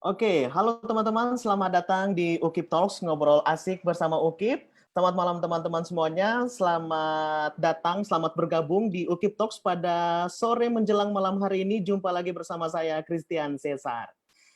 Oke, halo teman-teman, selamat datang di UKIP Talks, ngobrol asik bersama UKIP. Selamat malam teman-teman semuanya, selamat datang, selamat bergabung di UKIP Talks pada sore menjelang malam hari ini. Jumpa lagi bersama saya, Christian Cesar.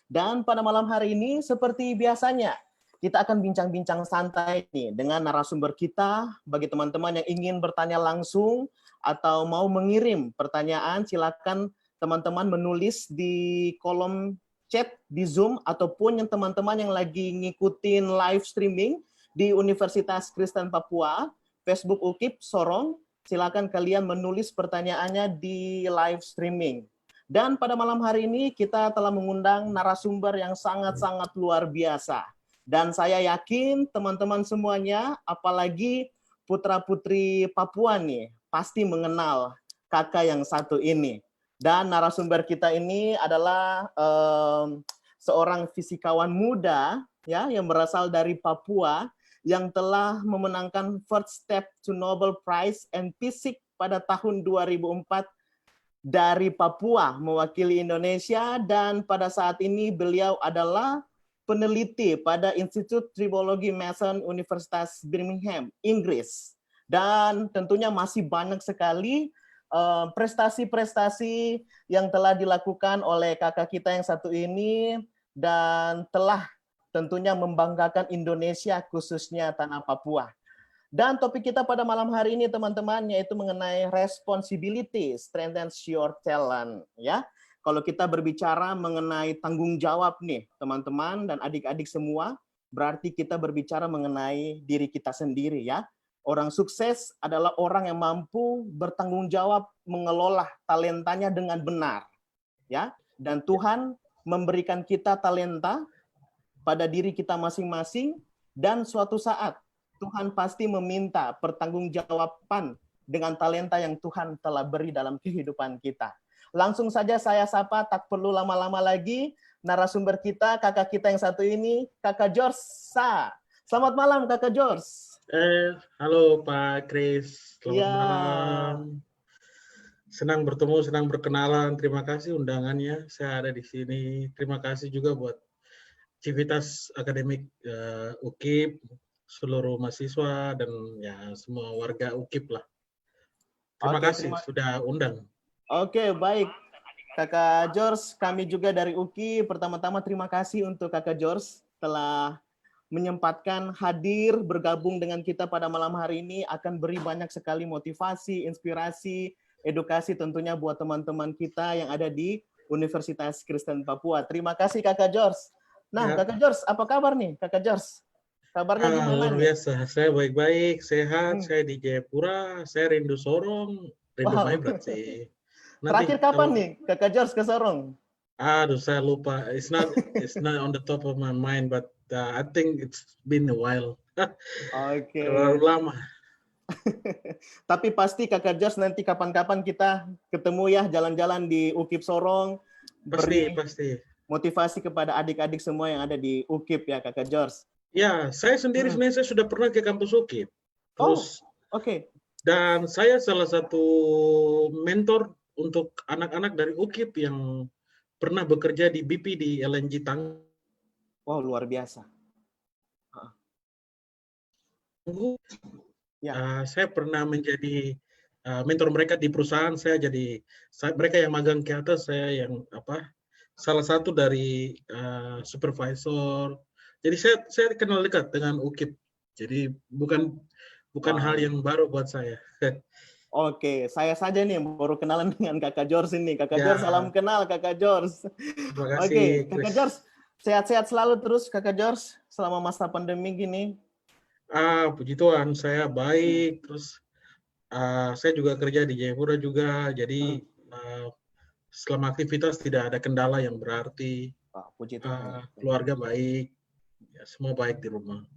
Dan pada malam hari ini, seperti biasanya, kita akan bincang-bincang santai nih dengan narasumber kita. Bagi teman-teman yang ingin bertanya langsung atau mau mengirim pertanyaan, silakan teman-teman menulis di kolom chat di Zoom ataupun yang teman-teman yang lagi ngikutin live streaming di Universitas Kristen Papua, Facebook UKIP Sorong, silakan kalian menulis pertanyaannya di live streaming. Dan pada malam hari ini kita telah mengundang narasumber yang sangat-sangat luar biasa. Dan saya yakin teman-teman semuanya, apalagi putra-putri Papua nih, pasti mengenal kakak yang satu ini. Dan narasumber kita ini adalah seorang fisikawan muda ya yang berasal dari Papua yang telah memenangkan First Step to Nobel Prize and Physics pada tahun 2004 dari Papua mewakili Indonesia, dan pada saat ini beliau adalah peneliti pada Institut Tribologi Mason Universitas Birmingham, Inggris. Dan tentunya masih banyak sekali prestasi-prestasi yang telah dilakukan oleh kakak kita yang satu ini dan telah tentunya membanggakan Indonesia khususnya tanah Papua. Dan topik kita pada malam hari ini teman-teman yaitu mengenai responsibility strengthens your talent ya. Kalau kita berbicara mengenai tanggung jawab nih teman-teman dan adik-adik semua, berarti kita berbicara mengenai diri kita sendiri ya. Orang sukses adalah orang yang mampu bertanggung jawab mengelola talentanya dengan benar. Ya, dan Tuhan memberikan kita talenta pada diri kita masing-masing dan suatu saat Tuhan pasti meminta pertanggungjawaban dengan talenta yang Tuhan telah beri dalam kehidupan kita. Langsung saja saya sapa, tak perlu lama-lama lagi, narasumber kita, kakak kita yang satu ini, Kakak George Sa. Selamat malam Kakak George. Halo Pak Kris, selamat Ya. malam. Senang bertemu, senang berkenalan. Terima kasih undangannya. Saya ada di sini. Terima kasih juga buat Civitas Akademik UKIP, seluruh mahasiswa dan ya semua warga UKIP lah. Terima kasih sudah undang. Oke, baik. Kakak George, kami juga dari UKI. Pertama-tama terima kasih untuk Kakak George telah menyempatkan hadir bergabung dengan kita pada malam hari ini, akan beri banyak sekali motivasi, inspirasi, edukasi tentunya buat teman-teman kita yang ada di Universitas Kristen Papua. Terima kasih Kakak George. Nah, ya. Kakak George, apa kabar nih Kakak George? Kabarnya gimana luar biasa, saya baik-baik, sehat, saya di Jayapura, saya rindu Sorong, rindu Maibrat sih. Terakhir kapan nih Kakak George ke Sorong? Aduh, saya lupa. It's not on the top of my mind, but I think it's been a while. Oke. Terlalu lama. Tapi pasti Kakak George nanti kapan-kapan kita ketemu ya, jalan-jalan di UKIP Sorong. Pasti. Motivasi kepada adik-adik semua yang ada di UKIP ya Kakak George. Ya, saya sendiri sebenarnya saya sudah pernah ke kampus UKIP. Terus, oke. Dan saya salah satu mentor untuk anak-anak dari UKIP yang pernah bekerja di BP di LNG Tang. Wow, luar biasa. Saya pernah menjadi mentor mereka di perusahaan. Mereka yang magang ke atas, saya yang salah satu dari supervisor. Jadi saya kenal dekat dengan UKIP. Jadi bukan hal yang baru buat saya. Oke, saya saja nih baru kenalan dengan Kakak George ini. Kakak George, salam kenal Kakak George. Terima kasih. Oke, Kakak George, sehat-sehat selalu terus Kakak George selama masa pandemi gini. Puji Tuhan, saya baik. Terus saya juga kerja di Jayapura juga. Jadi selama aktivitas tidak ada kendala yang berarti. Puji Tuhan. Keluarga baik, ya, semua baik di rumah.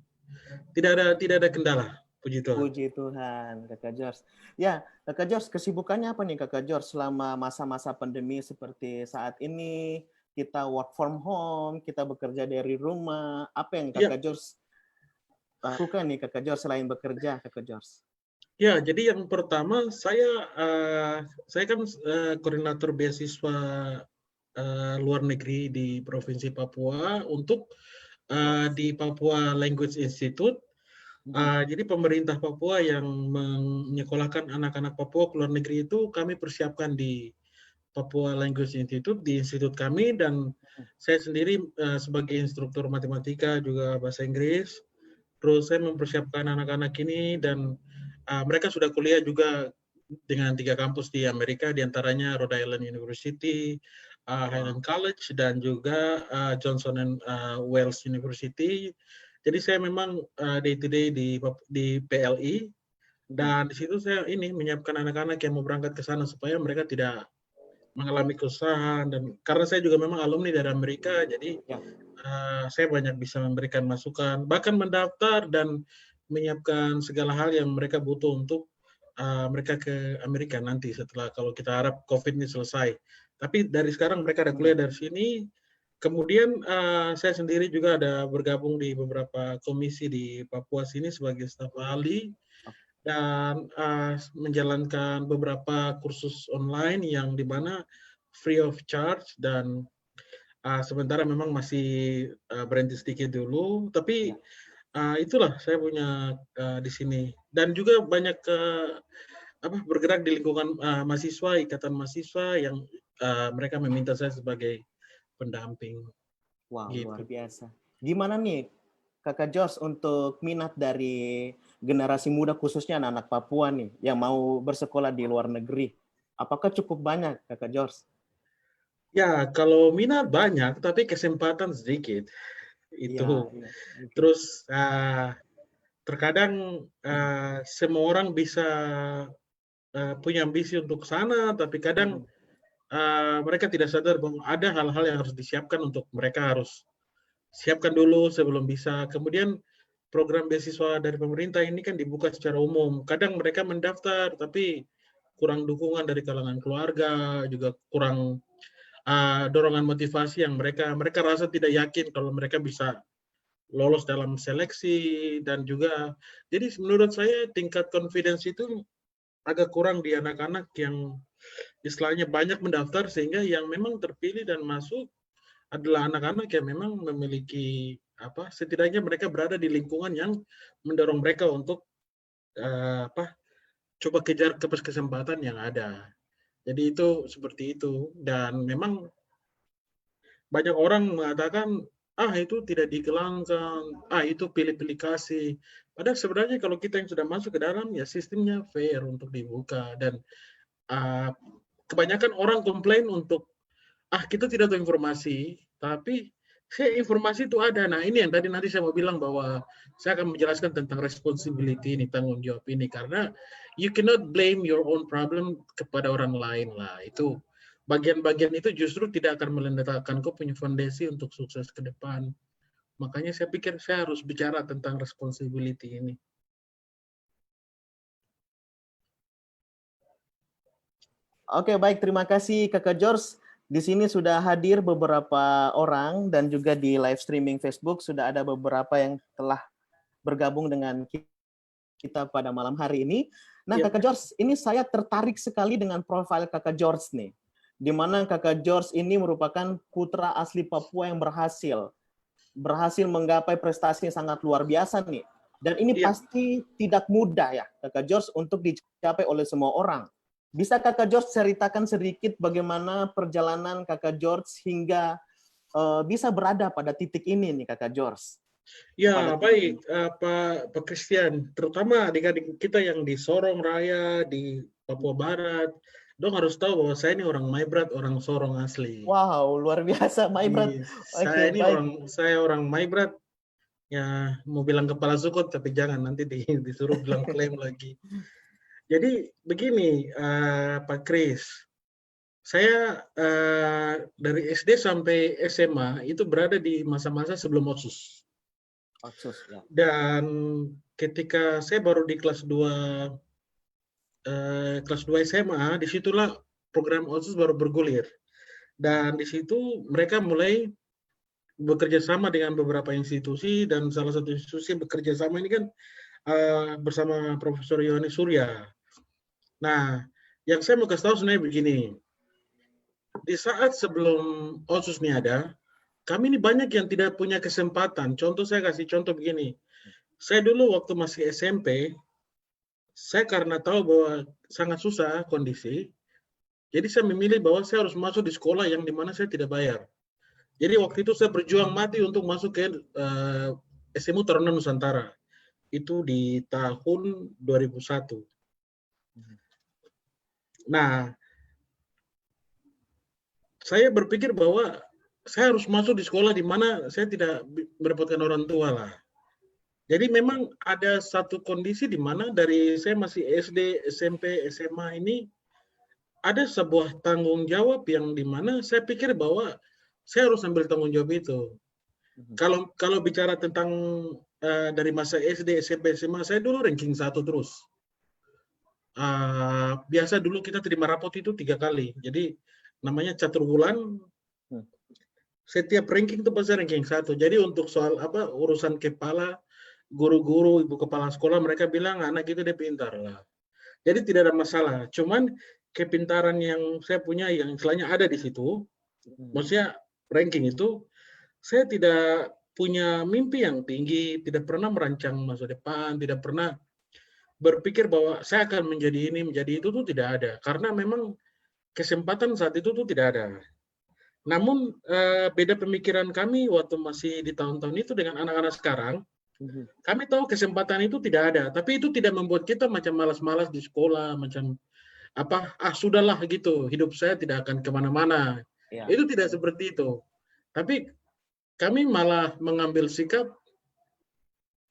Tidak ada kendala. Puji Tuhan. Puji Tuhan, Kakak George. Ya, Kakak George, kesibukannya apa nih Kakak George selama masa-masa pandemi seperti saat ini? Kita work from home, kita bekerja dari rumah. Apa yang Kakak George lakukan nih Kakak George selain bekerja, Kakak George? Ya, jadi yang pertama saya kan koordinator beasiswa luar negeri di Provinsi Papua untuk di Papua Language Institute. Jadi pemerintah Papua yang menyekolahkan anak-anak Papua ke luar negeri itu kami persiapkan di Papua Language Institute, di institut kami, dan saya sendiri sebagai instruktur matematika juga bahasa Inggris. Terus saya mempersiapkan anak-anak ini dan mereka sudah kuliah juga dengan 3 kampus di Amerika, diantaranya Rhode Island University, Highland College, dan juga Johnson and Wales University. Jadi saya memang day to day di PLI, dan di situ saya menyiapkan anak-anak yang mau berangkat ke sana supaya mereka tidak mengalami kesusahan. Dan karena saya juga memang alumni dari Amerika, jadi saya banyak bisa memberikan masukan, bahkan mendaftar dan menyiapkan segala hal yang mereka butuh untuk mereka ke Amerika nanti setelah, kalau kita harap COVID ini selesai. Tapi dari sekarang mereka ada kuliah dari sini. Kemudian saya sendiri juga ada bergabung di beberapa komisi di Papua sini sebagai staf ahli dan menjalankan beberapa kursus online yang di mana free of charge, dan sementara memang masih berhenti sedikit dulu, tapi itulah saya punya di sini. Dan juga banyak bergerak di lingkungan mahasiswa, ikatan mahasiswa yang mereka meminta saya sebagai pendamping. Wow, Gitu. luar biasa. Gimana nih Kakak George untuk minat dari generasi muda khususnya anak-anak Papua nih yang mau bersekolah di luar negeri? Apakah cukup banyak Kakak George? Ya, kalau minat banyak, tapi kesempatan sedikit. Itu. Iya. Terus terkadang semua orang bisa punya ambisi untuk sana, tapi kadang mereka tidak sadar bahwa ada hal-hal yang harus disiapkan untuk mereka harus siapkan dulu sebelum bisa. Kemudian program beasiswa dari pemerintah ini kan dibuka secara umum. Kadang mereka mendaftar, tapi kurang dukungan dari kalangan keluarga, juga kurang dorongan motivasi yang mereka rasa tidak yakin kalau mereka bisa lolos dalam seleksi. Dan juga jadi menurut saya tingkat confidence itu agak kurang di anak-anak yang istilahnya banyak mendaftar, sehingga yang memang terpilih dan masuk adalah anak-anak yang memang memiliki setidaknya mereka berada di lingkungan yang mendorong mereka untuk coba kejar kesempatan yang ada. Jadi itu seperti itu. Dan memang banyak orang mengatakan itu tidak dikelangkan, itu pilih-pilih kasih. Padahal sebenarnya kalau kita yang sudah masuk ke dalam, ya sistemnya fair untuk dibuka. Dan kebanyakan orang komplain untuk kita tidak tahu informasi, tapi informasi itu ada. Nah, ini yang tadi nanti saya mau bilang bahwa saya akan menjelaskan tentang responsibility ini, tanggung jawab ini, karena you cannot blame your own problem kepada orang lain lah. Itu bagian-bagian itu justru tidak akan meletakkan kau punya fondasi untuk sukses ke depan. Makanya saya pikir saya harus bicara tentang responsibility ini. Oke, baik. Terima kasih Kakak George. Di sini sudah hadir beberapa orang dan juga di live streaming Facebook sudah ada beberapa yang telah bergabung dengan kita pada malam hari ini. Nah, Kakak George, ini saya tertarik sekali dengan profil Kakak George nih. Di mana Kakak George ini merupakan putra asli Papua yang berhasil menggapai prestasi yang sangat luar biasa nih. Dan ini pasti tidak mudah ya, Kakak George, untuk dicapai oleh semua orang. Bisa Kakak George ceritakan sedikit bagaimana perjalanan Kakak George hingga bisa berada pada titik ini nih Kakak George? Ya, baik Pak Christian, terutama adik-adik kita yang di Sorong Raya, di Papua Barat, dong harus tahu bahwa saya ini orang Maibrat, orang Sorong asli. Wow, luar biasa Maibrat. Saya orang Maibrat, ya mau bilang kepala suku, tapi jangan nanti disuruh bilang klaim lagi. Jadi begini Pak Kris, saya dari SD sampai SMA itu berada di masa-masa sebelum OSUS. Dan ketika saya baru di kelas 2 SMA, disitulah program OSUS baru bergulir. Dan di situ mereka mulai bekerja sama dengan beberapa institusi, dan salah satu institusi bekerja sama ini kan bersama Profesor Yohanes Surya. Nah, yang saya mau kasih tahu sebenarnya begini, di saat sebelum OSUS ini ada, kami ini banyak yang tidak punya kesempatan. Contoh, saya kasih contoh begini. Saya dulu waktu masih SMP, saya karena tahu bahwa sangat susah kondisi, jadi saya memilih bahwa saya harus masuk di sekolah yang dimana saya tidak bayar. Jadi waktu itu saya berjuang mati untuk masuk ke SMU Taruna Nusantara. Itu di tahun 2001. Nah, saya berpikir bahwa saya harus masuk di sekolah di mana saya tidak mendapatkan orang tua lah. Jadi memang ada satu kondisi di mana dari saya masih SD, SMP, SMA ini ada sebuah tanggung jawab yang di mana saya pikir bahwa saya harus ambil tanggung jawab itu. Kalau bicara tentang dari masa SD, SMP, SMA, saya dulu ranking 1 terus. Biasa dulu kita terima rapot itu 3 kali. Jadi namanya catur bulan. Setiap ranking itu pasti ranking 1. Jadi untuk soal urusan kepala, guru-guru, ibu kepala sekolah, mereka bilang anak itu dia pintar lah. Jadi tidak ada masalah. Cuman kepintaran yang saya punya yang istilahnya ada di situ, maksudnya ranking itu, saya tidak punya mimpi yang tinggi, tidak pernah merancang masa depan, tidak pernah berpikir bahwa saya akan menjadi ini, menjadi itu tuh tidak ada. Karena memang kesempatan saat itu tuh tidak ada. Namun beda pemikiran kami waktu masih di tahun-tahun itu dengan anak-anak sekarang, kami tahu kesempatan itu tidak ada, tapi itu tidak membuat kita macam malas-malas di sekolah, macam sudahlah gitu, hidup saya tidak akan kemana-mana. Ya. Itu tidak seperti itu. Tapi kami malah mengambil sikap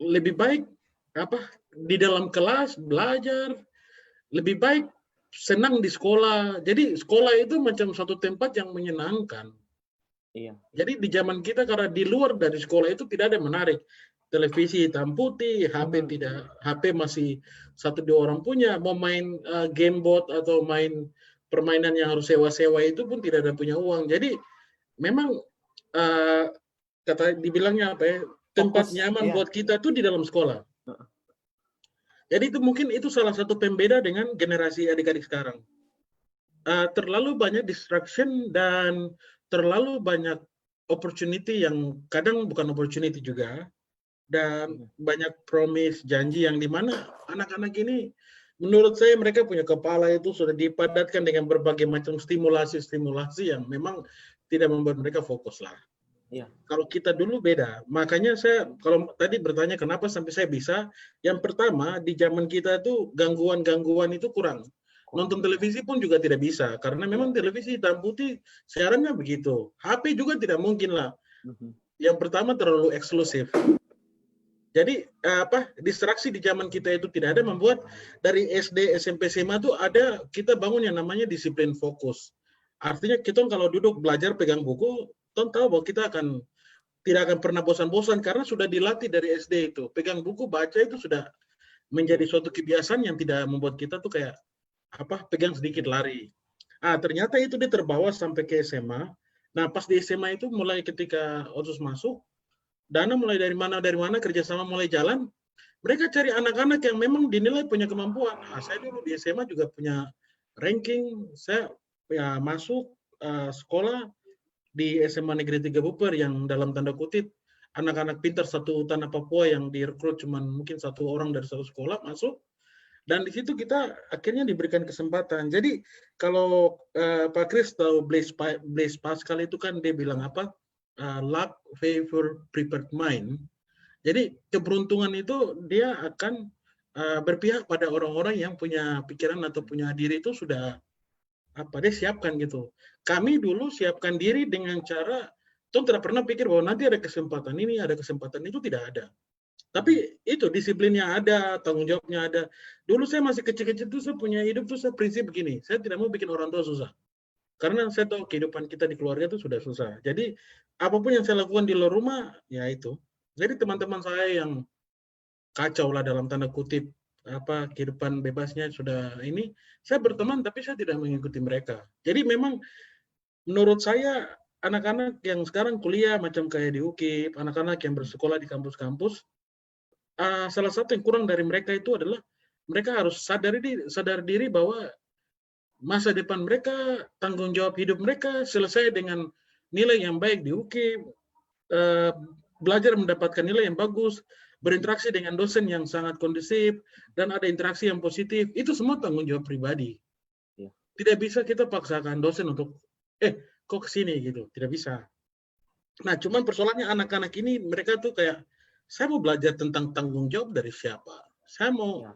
lebih baik di dalam kelas belajar, lebih baik senang di sekolah. Jadi sekolah itu macam satu tempat yang menyenangkan. Iya. Jadi di zaman kita karena di luar dari sekolah itu tidak ada yang menarik. Televisi hitam putih, HP tidak, HP masih 1-2 orang punya. Mau main gamebot atau main permainan yang harus sewa-sewa itu pun tidak ada punya uang. Jadi memang dibilangnya tempat nyaman buat kita tuh di dalam sekolah. Jadi itu mungkin itu salah satu pembeda dengan generasi adik-adik sekarang. Terlalu banyak distraction dan terlalu banyak opportunity yang kadang bukan opportunity juga, dan banyak promise, janji yang dimana anak-anak ini menurut saya mereka punya kepala itu sudah dipadatkan dengan berbagai macam stimulasi yang memang tidak membuat mereka fokus lah. Ya. Kalau kita dulu beda, makanya saya kalau tadi bertanya kenapa sampai saya bisa, yang pertama di zaman kita tuh gangguan-gangguan itu kurang. Nonton televisi pun juga tidak bisa, karena memang televisi hitam putih siarannya begitu. HP juga tidak mungkin lah. Yang pertama terlalu eksklusif. Jadi distraksi di zaman kita itu tidak ada, membuat dari SD, SMP, SMA tuh ada kita bangun yang namanya disiplin fokus. Artinya kita kalau duduk belajar pegang buku, tahu bahwa kita tidak akan pernah bosan-bosan karena sudah dilatih dari SD itu. Pegang buku, baca itu sudah menjadi suatu kebiasaan yang tidak membuat kita tuh kayak pegang sedikit lari. Ternyata itu dia terbawa sampai ke SMA. Nah, pas di SMA itu mulai ketika OSUS masuk, dana mulai dari mana kerjasama mulai jalan. Mereka cari anak-anak yang memang dinilai punya kemampuan. Saya dulu di SMA juga punya ranking. Saya masuk sekolah di SMA Negeri 3 Buper yang dalam tanda kutip anak-anak pintar satu tanah Papua yang direkrut cuma mungkin 1 orang dari 1 sekolah masuk. Dan di situ kita akhirnya diberikan kesempatan. Jadi kalau Pak Kris tahu Blaise Pascal itu kan dia bilang luck, favor, prepared mind. Jadi keberuntungan itu dia akan berpihak pada orang-orang yang punya pikiran atau punya diri itu sudah dia siapkan gitu. Kami dulu siapkan diri dengan cara tidak pernah pikir bahwa nanti ada kesempatan ini, ada kesempatan itu, tidak ada. Tapi itu disiplinnya ada, tanggung jawabnya ada. Dulu saya masih kecil-kecil tuh saya punya hidup tuh saya prinsip begini, saya tidak mau bikin orang tua susah. Karena saya tahu kehidupan kita di keluarga itu sudah susah. Jadi apapun yang saya lakukan di luar rumah, ya itu. Jadi teman-teman saya yang kacau lah dalam tanda kutip, kehidupan bebasnya sudah ini, saya berteman tapi saya tidak mengikuti mereka. Jadi memang menurut saya anak-anak yang sekarang kuliah macam kayak di UKIP, anak-anak yang bersekolah di kampus-kampus, salah satu yang kurang dari mereka itu adalah mereka harus sadar diri bahwa masa depan mereka, tanggung jawab hidup mereka selesai dengan nilai yang baik di UKIP, belajar mendapatkan nilai yang bagus, berinteraksi dengan dosen yang sangat kondusif, dan ada interaksi yang positif. Itu semua tanggung jawab pribadi. Ya. Tidak bisa kita paksakan dosen untuk, kok kesini gitu. Tidak bisa. Nah, cuman persoalannya anak-anak ini, mereka tuh kayak, saya mau belajar tentang tanggung jawab dari siapa? Saya mau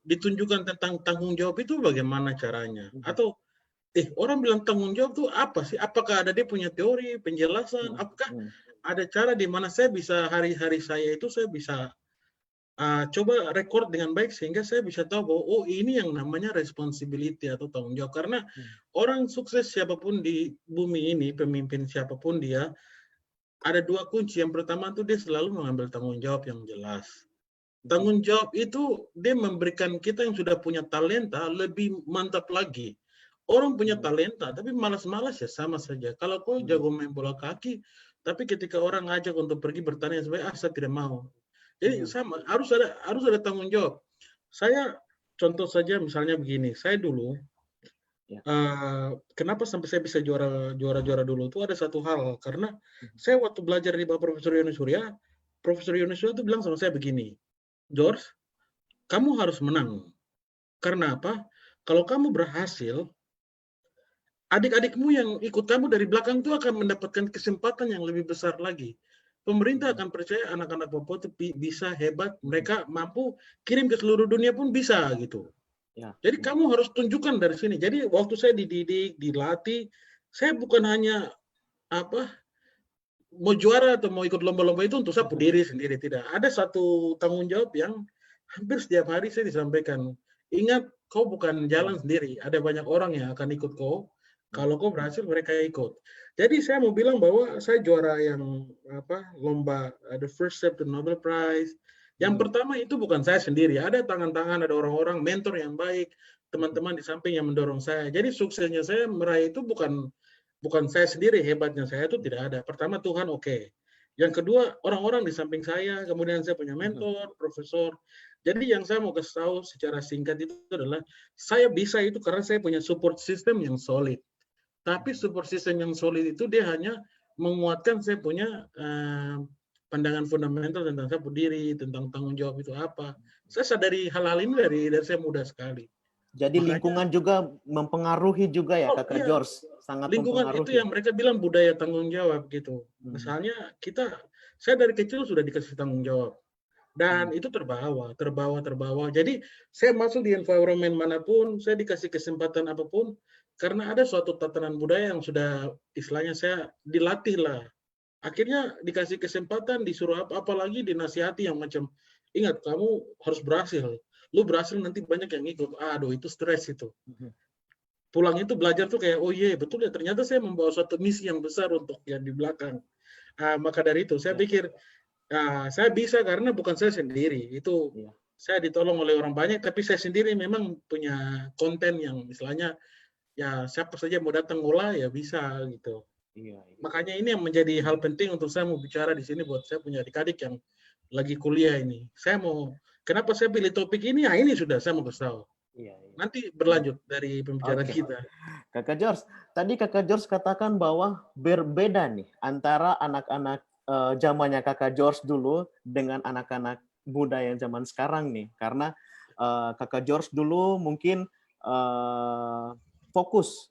ditunjukkan tentang tanggung jawab itu bagaimana caranya? Atau, orang bilang tanggung jawab itu apa sih? Apakah ada dia punya teori, penjelasan? Apakah ada cara di mana saya bisa hari-hari saya itu saya bisa coba record dengan baik sehingga saya bisa tahu bahwa oh ini yang namanya responsibility atau tanggung jawab. Karena orang sukses siapapun di bumi ini, pemimpin siapapun dia, ada dua kunci. Yang pertama tuh dia selalu mengambil tanggung jawab yang jelas. Tanggung jawab itu dia memberikan kita yang sudah punya talenta lebih mantap lagi. Orang punya talenta tapi malas-malas ya sama saja. Kalau kau jago main bola kaki, tapi ketika orang ngajak untuk pergi bertanya sebenarnya saya tidak mau. Jadi sama, harus ada tanggung jawab. Saya contoh saja misalnya begini, saya dulu kenapa sampai saya bisa juara dulu itu ada satu hal, karena saya waktu belajar di bawah Profesor Yunus Surya itu bilang sama saya begini, George, kamu harus menang. Karena apa? Kalau kamu berhasil, adik-adikmu yang ikut kamu dari belakang itu akan mendapatkan kesempatan yang lebih besar lagi. Pemerintah akan percaya anak-anak Papua itu bisa hebat, mereka mampu kirim ke seluruh dunia pun bisa gitu. Jadi kamu harus tunjukkan dari sini. Jadi waktu saya dididik, dilatih, saya bukan hanya mau juara atau mau ikut lomba-lomba itu untuk saya diri sendiri, tidak. Ada satu tanggung jawab yang hampir setiap hari saya disampaikan. Ingat, kau bukan jalan sendiri. Ada banyak orang yang akan ikut kau. Kalau kau berhasil, mereka ikut. Jadi saya mau bilang bahwa saya juara yang lomba the first step to Nobel Prize. Yang pertama itu bukan saya sendiri. Ada tangan-tangan, ada orang-orang, mentor yang baik, teman-teman di samping yang mendorong saya. Jadi suksesnya saya meraih itu bukan saya sendiri, hebatnya saya itu tidak ada. Pertama Tuhan oke. Yang kedua orang-orang di samping saya, kemudian saya punya mentor, profesor. Jadi yang saya mau kasih tahu secara singkat itu adalah saya bisa itu karena saya punya support system yang solid. Tapi support system yang solid itu dia hanya menguatkan saya punya pandangan fundamental tentang saya berdiri, tentang tanggung jawab itu apa. Saya sadari hal-hal ini dari saya muda sekali. Jadi lingkungan juga mempengaruhi juga ya, Kakak George, sangat lingkungan mempengaruhi. Itu yang mereka bilang budaya tanggung jawab gitu. Misalnya saya dari kecil sudah dikasih tanggung jawab. Dan itu terbawa. Jadi saya masuk di environment manapun, saya dikasih kesempatan apapun, karena ada suatu tatanan budaya yang sudah istilahnya saya dilatih lah. Akhirnya dikasih kesempatan, disuruh apalagi dinasihati yang macam, ingat kamu harus berhasil. Lu berhasil nanti banyak yang ikut. Aduh itu stres itu. Pulang itu belajar tuh kayak, oh iya betul ya, ternyata saya membawa suatu misi yang besar untuk yang di belakang. Maka dari itu saya pikir, saya bisa karena bukan saya sendiri. Itu saya ditolong oleh orang banyak, tapi saya sendiri memang punya konten yang misalnya, ya siapa saja mau datang ngolah ya bisa gitu. Makanya ini yang menjadi hal penting untuk saya mau bicara di sini buat saya punya adik-adik yang lagi kuliah ini. Kenapa saya pilih topik ini? Ini sudah saya mau kasih tahu. Nanti berlanjut dari pembicaraan kita. Kakak George, tadi Kakak George katakan bahwa berbeda nih antara anak-anak zamannya Kakak George dulu dengan anak-anak muda yang zaman sekarang nih. Karena Kakak George dulu mungkin fokus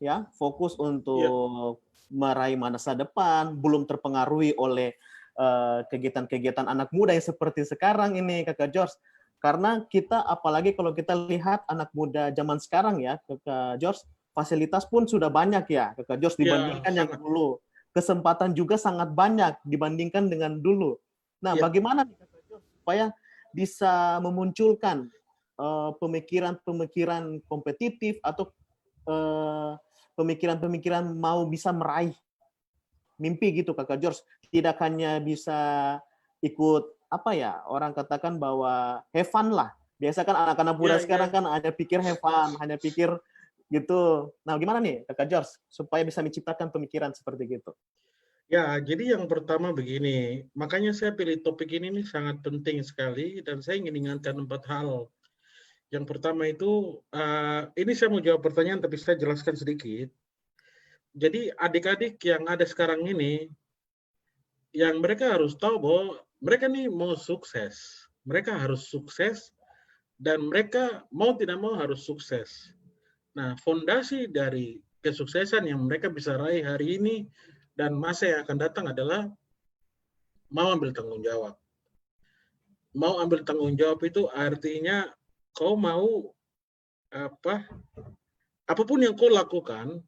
untuk meraih masa depan, belum terpengaruhi oleh kegiatan-kegiatan anak muda yang seperti sekarang ini, Kakak George. Karena kita, apalagi kalau kita lihat anak muda zaman sekarang ya, Kakak George, fasilitas pun sudah banyak ya, Kakak George, dibandingkan yang dulu. Kesempatan juga sangat banyak dibandingkan dengan dulu. Nah, bagaimana Kakak George supaya bisa memunculkan pemikiran-pemikiran kompetitif atau pemikiran-pemikiran mau bisa meraih mimpi gitu, Kakak George. Tidak hanya bisa ikut orang katakan bahwa have fun lah. Biasa kan anak-anak muda sekarang kan hanya pikir have fun, hanya pikir gitu. Nah, gimana nih Kakak George supaya bisa menciptakan pemikiran seperti gitu? Ya, jadi yang pertama begini, makanya saya pilih topik ini nih sangat penting sekali dan saya ingin ingatkan 4 hal. Yang pertama itu, ini saya mau jawab pertanyaan tapi saya jelaskan sedikit. Jadi adik-adik yang ada sekarang ini, yang mereka harus tahu bahwa mereka nih mau sukses. Mereka harus sukses dan mereka mau tidak mau harus sukses. Nah, fondasi dari kesuksesan yang mereka bisa raih hari ini dan masa yang akan datang adalah mau ambil tanggung jawab. Mau ambil tanggung jawab itu artinya kau mau apa? Apapun yang kau lakukan,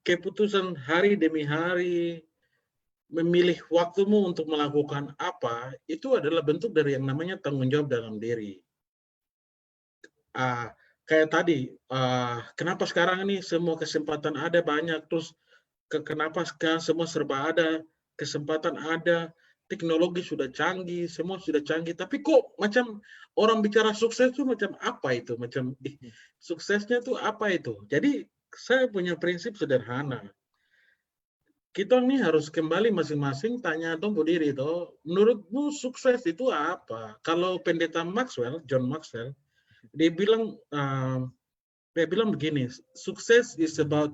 keputusan hari demi hari, memilih waktumu untuk melakukan apa, itu adalah bentuk dari yang namanya tanggung jawab dalam diri. Kayak tadi, kenapa sekarang ini semua kesempatan ada banyak, terus kenapa sekarang semua serba ada, kesempatan ada, teknologi sudah canggih, semua sudah canggih, tapi kok macam orang bicara sukses itu macam apa itu? Macam suksesnya tuh apa itu? Jadi saya punya prinsip sederhana. Kita nih harus kembali masing-masing tanya dong diri toh, menurutmu sukses itu apa? Kalau pendeta Maxwell, John Maxwell, dia bilang begini, sukses is about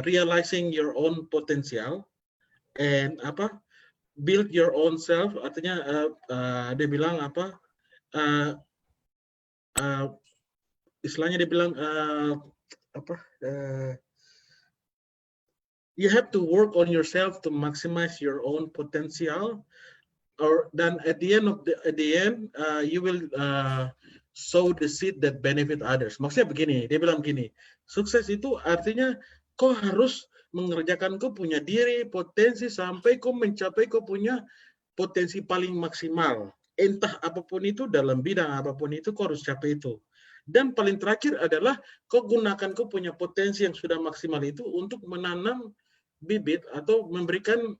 realizing your own potential and build your own self. Artinya dia bilang istilahnya dia bilang you have to work on yourself to maximize your own potential, or then at the end you will sow the seed that benefit others. Maksudnya begini, dia bilang begini, sukses itu artinya kau harus mengerjakan kau punya diri, potensi sampai kau mencapai kau punya potensi paling maksimal. Entah apapun itu, dalam bidang apapun itu, kau harus capai itu. Dan paling terakhir adalah kau gunakan kau punya potensi yang sudah maksimal itu untuk menanam bibit atau memberikan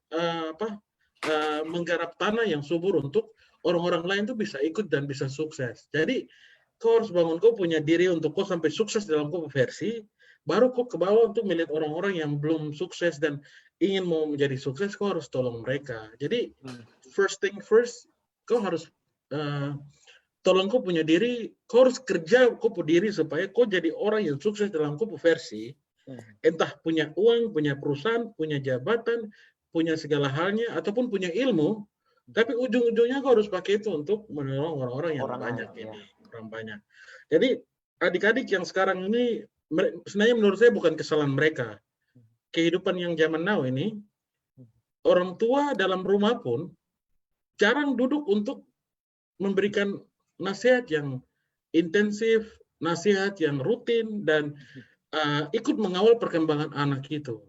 menggarap tanah yang subur untuk orang-orang lain tuh bisa ikut dan bisa sukses. Jadi kau harus bangun kau punya diri untuk kau sampai sukses dalam kau versi, baru kau ke bawah untuk melihat orang-orang yang belum sukses dan ingin mau menjadi sukses, kau harus tolong mereka. Jadi first thing first, kau harus tolong kau punya diri, kau harus kerja kau punya diri supaya kau jadi orang yang sukses dalam kau versi. Entah punya uang, punya perusahaan, punya jabatan, punya segala halnya, ataupun punya ilmu, tapi ujung-ujungnya kau harus pakai itu untuk menolong orang-orang yang banyak ini, orang banyak. Jadi adik-adik yang sekarang ini, sebenarnya menurut saya bukan kesalahan mereka. Kehidupan yang zaman now ini, orang tua dalam rumah pun jarang duduk untuk memberikan nasihat yang intensif, nasihat yang rutin, dan ikut mengawal perkembangan anak itu.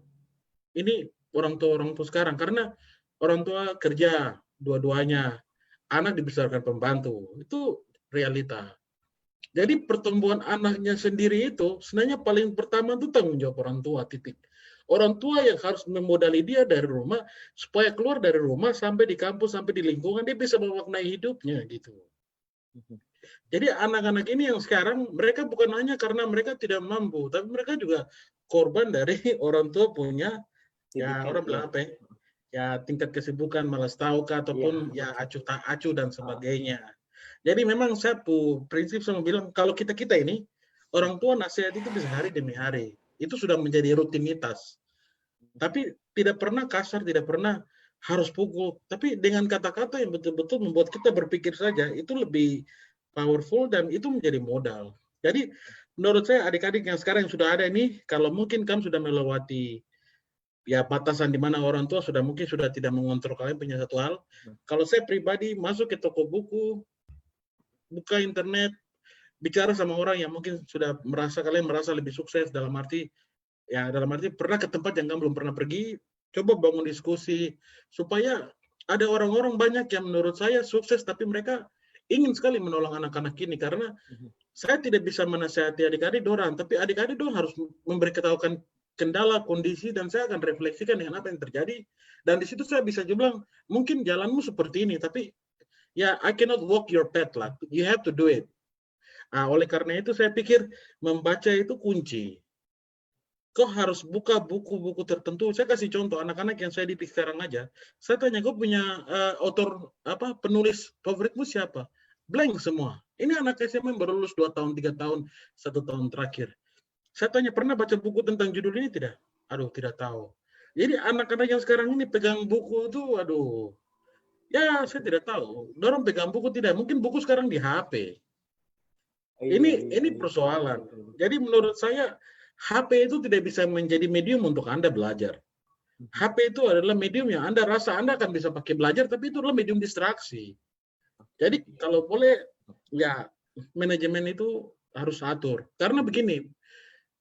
Ini orang tua sekarang, karena orang tua kerja dua-duanya, anak dibesarkan pembantu, itu realita. Jadi pertumbuhan anaknya sendiri itu sebenarnya paling pertama itu tanggung jawab orang tua, titik. Orang tua yang harus memodali dia dari rumah supaya keluar dari rumah sampai di kampus, sampai di lingkungan, dia bisa memaknai hidupnya gitu. Jadi anak-anak ini yang sekarang, mereka bukan hanya karena mereka tidak mampu, tapi mereka juga korban dari orang tua punya, ya orang bilang apa ya, ya tingkat kesibukan, malas tahu ataupun ya acuh tak acuh dan sebagainya. Jadi memang satu prinsip saya bilang, kalau kita ini, orang tua nasihat itu bisa hari demi hari. Itu sudah menjadi rutinitas. Tapi tidak pernah kasar, tidak pernah harus pukul. Tapi dengan kata-kata yang betul-betul membuat kita berpikir saja, itu lebih powerful dan itu menjadi modal. Jadi menurut saya adik-adik yang sekarang yang sudah ada ini, kalau mungkin kamu sudah melewati ya batasan di mana orang tua sudah mungkin sudah tidak mengontrol kalian punya satu hal. Kalau saya pribadi masuk ke toko buku, buka internet, bicara sama orang yang mungkin sudah kalian merasa lebih sukses dalam arti pernah ke tempat yang kamu belum pernah pergi, coba bangun diskusi supaya ada orang-orang banyak yang menurut saya sukses tapi mereka ingin sekali menolong anak-anak ini, karena saya tidak bisa menasihati adik-adik dorang, tapi adik-adik dorang harus memberitahukan kendala, kondisi, dan saya akan refleksikan dengan apa yang terjadi. Dan di situ saya bisa bilang, mungkin jalanmu seperti ini, tapi ya I cannot walk your path lah. You have to do it. Oleh karena itu saya pikir membaca itu kunci. Kau harus buka buku-buku tertentu. Saya kasih contoh anak-anak yang saya didik sekarang aja. Saya tanya, kau punya author penulis favoritmu siapa? blank semua. Ini anak SMA yang baru lulus 2 tahun, 3 tahun, 1 tahun terakhir. Saya tanya, pernah baca buku tentang judul ini tidak? Aduh, tidak tahu. Jadi anak-anak yang sekarang ini pegang buku itu, aduh, ya saya tidak tahu. Dorong pegang buku tidak, mungkin buku sekarang di HP. Ini persoalan. Jadi menurut saya HP itu tidak bisa menjadi medium untuk Anda belajar. HP itu adalah medium yang Anda rasa Anda akan bisa pakai belajar, tapi itu adalah medium distraksi. Jadi kalau boleh, ya manajemen itu harus atur. Karena begini,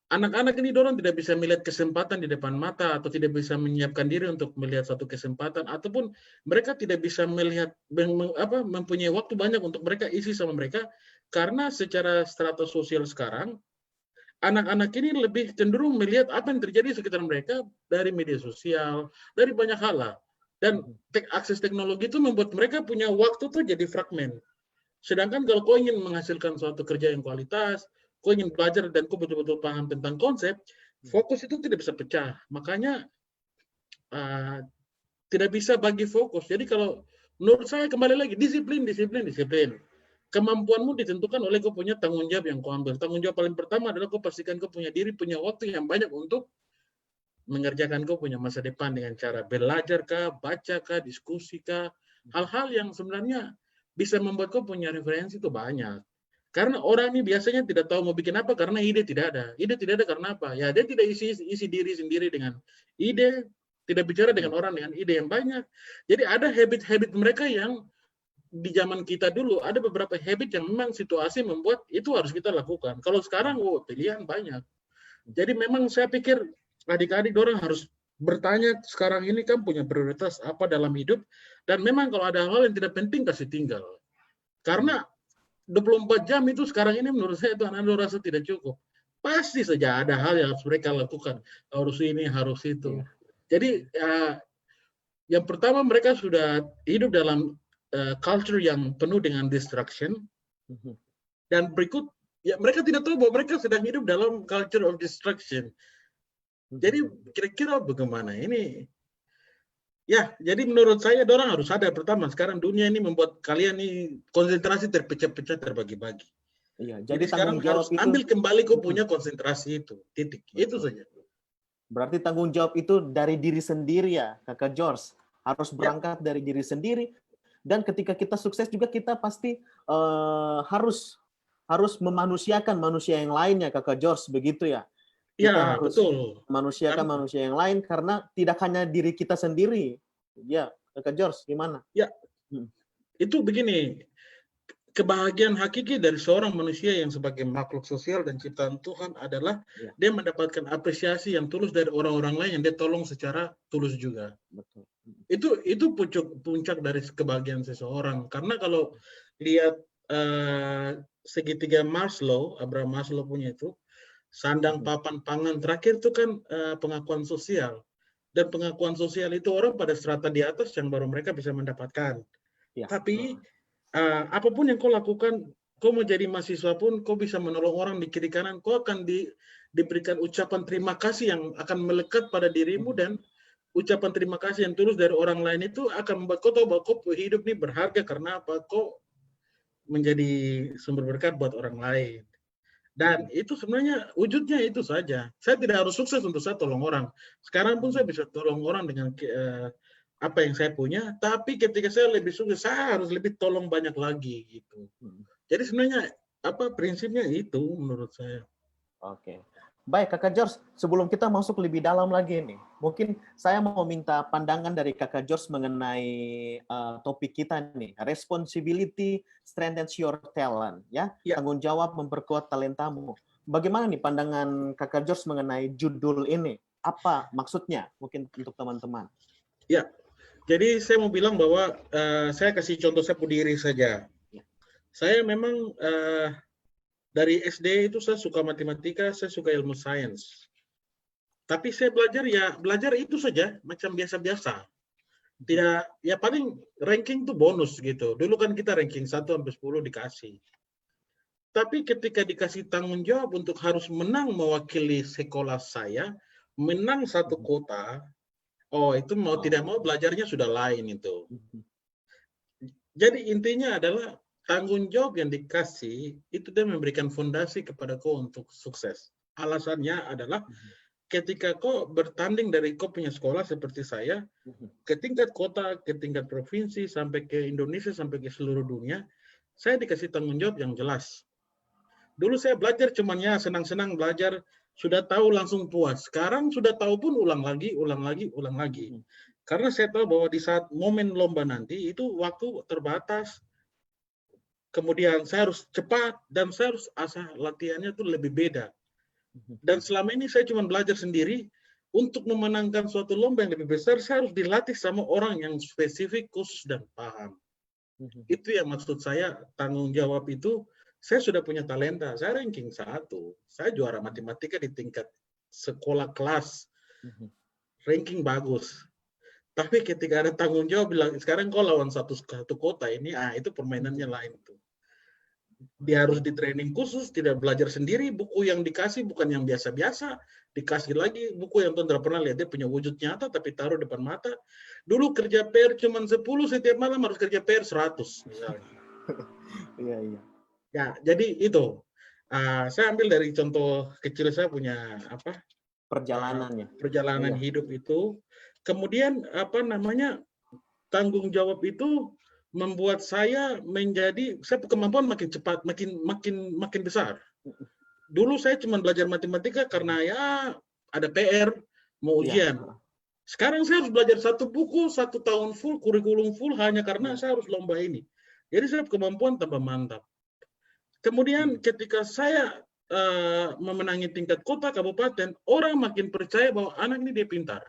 anak-anak ini dorong tidak bisa melihat kesempatan di depan mata atau tidak bisa menyiapkan diri untuk melihat satu kesempatan, ataupun mereka tidak bisa melihat mempunyai waktu banyak untuk mereka isi sama mereka, karena secara strata sosial sekarang anak-anak ini lebih cenderung melihat apa yang terjadi di sekitar mereka dari media sosial, dari banyak hal. Dan akses teknologi itu membuat mereka punya waktu tuh jadi fragmen. Sedangkan kalau kau ingin menghasilkan suatu kerja yang kualitas, kau ingin belajar dan kau betul-betul paham tentang konsep, fokus itu tidak bisa pecah. Makanya tidak bisa bagi fokus. Jadi kalau menurut saya kembali lagi, disiplin. Kemampuanmu ditentukan oleh kau punya tanggung jawab yang kau ambil. Tanggung jawab paling pertama adalah kau pastikan kau punya diri, punya waktu yang banyak untuk mengerjakan kau punya masa depan dengan cara belajar kah, baca kah, diskusi kah, hal-hal yang sebenarnya bisa membuat kau punya referensi itu banyak. Karena orang ini biasanya tidak tahu mau bikin apa karena ide tidak ada. Ide tidak ada karena apa? Ya dia tidak isi diri sendiri dengan ide, tidak bicara dengan orang dengan ide yang banyak. Jadi ada habit-habit mereka yang di zaman kita dulu ada beberapa habit yang memang situasi membuat itu harus kita lakukan. Kalau sekarang, pilihan banyak. Jadi memang saya pikir adik-adik orang harus bertanya sekarang ini kan punya prioritas apa dalam hidup, dan memang kalau ada hal yang tidak penting kasih tinggal. Karena 24 jam itu sekarang ini menurut saya itu anak-anak rasa tidak cukup. Pasti saja ada hal yang harus mereka lakukan. Harus ini, harus itu. Jadi yang pertama mereka sudah hidup dalam culture yang penuh dengan distraction, dan berikut ya mereka tidak tahu bahwa mereka sedang hidup dalam culture of distraction. Jadi kira-kira bagaimana ini? Ya, jadi menurut saya orang harus sadar pertama sekarang dunia ini membuat kalian ini konsentrasi terpecah-pecah, terbagi-bagi. Iya, jadi sekarang harus ambil kembali kau punya konsentrasi itu, titik. Itu saja. Berarti tanggung jawab itu dari diri sendiri ya, Kakak George. Harus berangkat dari diri sendiri. Dan ketika kita sukses juga kita pasti harus memanusiakan manusia yang lainnya, Kakak George, begitu ya? Kita harus memanusiakan manusia yang lain karena tidak hanya diri kita sendiri. Ya, Kakak George, gimana? Ya, itu begini. Kebahagiaan hakiki dari seorang manusia yang sebagai makhluk sosial dan ciptaan Tuhan adalah dia mendapatkan apresiasi yang tulus dari orang-orang lain yang dia tolong secara tulus juga. Betul. Itu puncak dari kebahagiaan seseorang. Karena kalau lihat segitiga Maslow, Abraham Maslow punya itu, sandang, papan, pangan, terakhir itu kan pengakuan sosial. Dan pengakuan sosial itu orang pada strata di atas yang baru mereka bisa mendapatkan. Tapi apapun yang kau lakukan, kau mau jadi mahasiswa pun, kau bisa menolong orang di kiri kanan, kau akan diberikan ucapan terima kasih yang akan melekat pada dirimu, dan ucapan terima kasih yang tulus dari orang lain itu akan membuat kau tahu bahwa kau hidup ini berharga karena apa? Kau menjadi sumber berkat buat orang lain. Dan itu sebenarnya wujudnya itu saja. Saya tidak harus sukses untuk saya tolong orang. Sekarang pun saya bisa tolong orang dengan apa yang saya punya, tapi ketika saya lebih sukses, saya harus lebih tolong banyak lagi gitu. Jadi sebenarnya prinsipnya itu menurut saya. Oke. Baik, Kakak George, sebelum kita masuk lebih dalam lagi nih, mungkin saya mau minta pandangan dari Kakak George mengenai topik kita nih, responsibility strengthens your talent, ya, tanggung jawab memperkuat talentamu. Bagaimana nih pandangan Kakak George mengenai judul ini? Apa maksudnya? Mungkin untuk teman-teman. Ya, jadi saya mau bilang bahwa saya kasih contoh saya diri saja. Saya memang dari SD itu saya suka matematika, saya suka ilmu sains. Tapi saya belajar itu saja, macam biasa-biasa. Tidak, ya paling ranking itu bonus gitu. Dulu kan kita ranking 1 sampai 10 dikasih. Tapi ketika dikasih tanggung jawab untuk harus menang mewakili sekolah saya, menang satu kota, itu mau tidak mau belajarnya sudah lain itu. Jadi intinya adalah tanggung jawab yang dikasih itu dia memberikan fondasi kepada kau untuk sukses. Alasannya adalah ketika kau bertanding dari kau punya sekolah seperti saya ke tingkat kota, ke tingkat provinsi, sampai ke Indonesia, sampai ke seluruh dunia, saya dikasih tanggung jawab yang jelas. Dulu saya belajar cuman ya senang-senang belajar, sudah tahu langsung puas. Sekarang sudah tahu pun ulang lagi, ulang lagi, ulang lagi. Karena saya tahu bahwa di saat momen lomba nanti itu waktu terbatas. Kemudian saya harus cepat dan saya harus asah latihannya itu lebih beda. Dan selama ini saya cuma belajar sendiri. Untuk memenangkan suatu lomba yang lebih besar, saya harus dilatih sama orang yang spesifik, khusus, dan paham. Itu yang maksud saya, tanggung jawab itu, saya sudah punya talenta, saya ranking 1. Saya juara matematika di tingkat sekolah kelas. Ranking bagus. Tapi ketika ada tanggung jawab, bilang, sekarang kau lawan satu kota ini, itu permainannya lain tuh. Dia harus di training khusus, tidak belajar sendiri, buku yang dikasih bukan yang biasa-biasa, dikasih lagi buku yang tuan tidak pernah lihat, dia punya wujud nyata tapi taruh depan mata. Dulu kerja PR cuma 10, setiap malam harus kerja PR 100 misalnya. Iya, iya. Ya, jadi itu. Saya ambil dari contoh kecil saya punya Perjalanannya. perjalanan hidup itu. Kemudian tanggung jawab itu membuat saya menjadi, saya kemampuan makin cepat, makin besar. Dulu saya cuma belajar matematika karena ya ada PR, mau ujian. Sekarang saya harus belajar satu buku, 1 tahun full, kurikulum full, hanya karena saya harus lomba ini. Jadi saya kemampuan tambah mantap. Kemudian ketika saya memenangi tingkat kota, kabupaten, orang makin percaya bahwa anak ini dia pintar.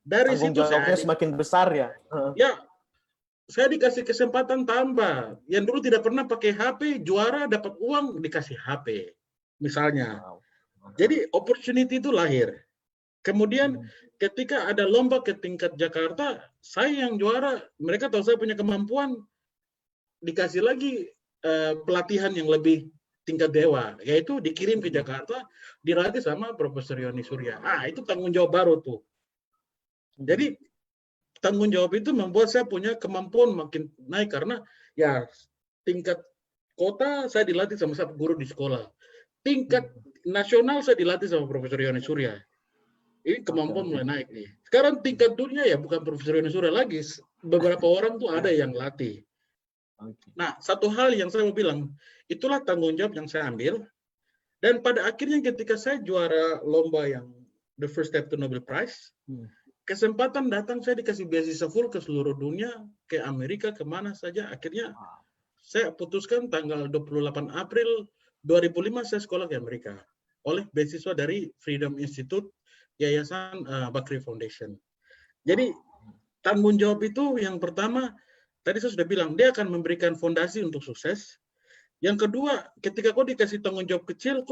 Dari Tanggung situ jawabnya semakin besar ya. Ya, saya dikasih kesempatan tambah. Yang dulu tidak pernah pakai HP, juara dapat uang dikasih HP, misalnya. Jadi opportunity itu lahir. Kemudian ketika ada lomba ke tingkat Jakarta, saya yang juara, mereka tahu saya punya kemampuan, dikasih lagi pelatihan yang lebih tingkat dewa, yaitu dikirim ke Jakarta, dilatih sama Profesor Yoni Surya. Itu tanggung jawab baru tuh. Jadi tanggung jawab itu membuat saya punya kemampuan makin naik karena ya tingkat kota saya dilatih sama guru di sekolah. Tingkat nasional saya dilatih sama Profesor Yoni Surya. Ini kemampuan mulai naik nih. Sekarang tingkat dunia ya bukan Profesor Yoni Surya lagi. Beberapa orang tuh ada yang latih. Nah, satu hal yang saya mau bilang, itulah tanggung jawab yang saya ambil. Dan pada akhirnya ketika saya juara lomba yang The First Step to Nobel Prize, kesempatan datang, saya dikasih beasiswa full ke seluruh dunia, ke Amerika, kemana saja. Akhirnya saya putuskan tanggal 28 April 2005 saya sekolah ke Amerika oleh beasiswa dari Freedom Institute, Yayasan Bakri Foundation. Jadi tanggung jawab itu yang pertama, tadi saya sudah bilang, dia akan memberikan fondasi untuk sukses. Yang kedua, ketika kau dikasih tanggung jawab kecil,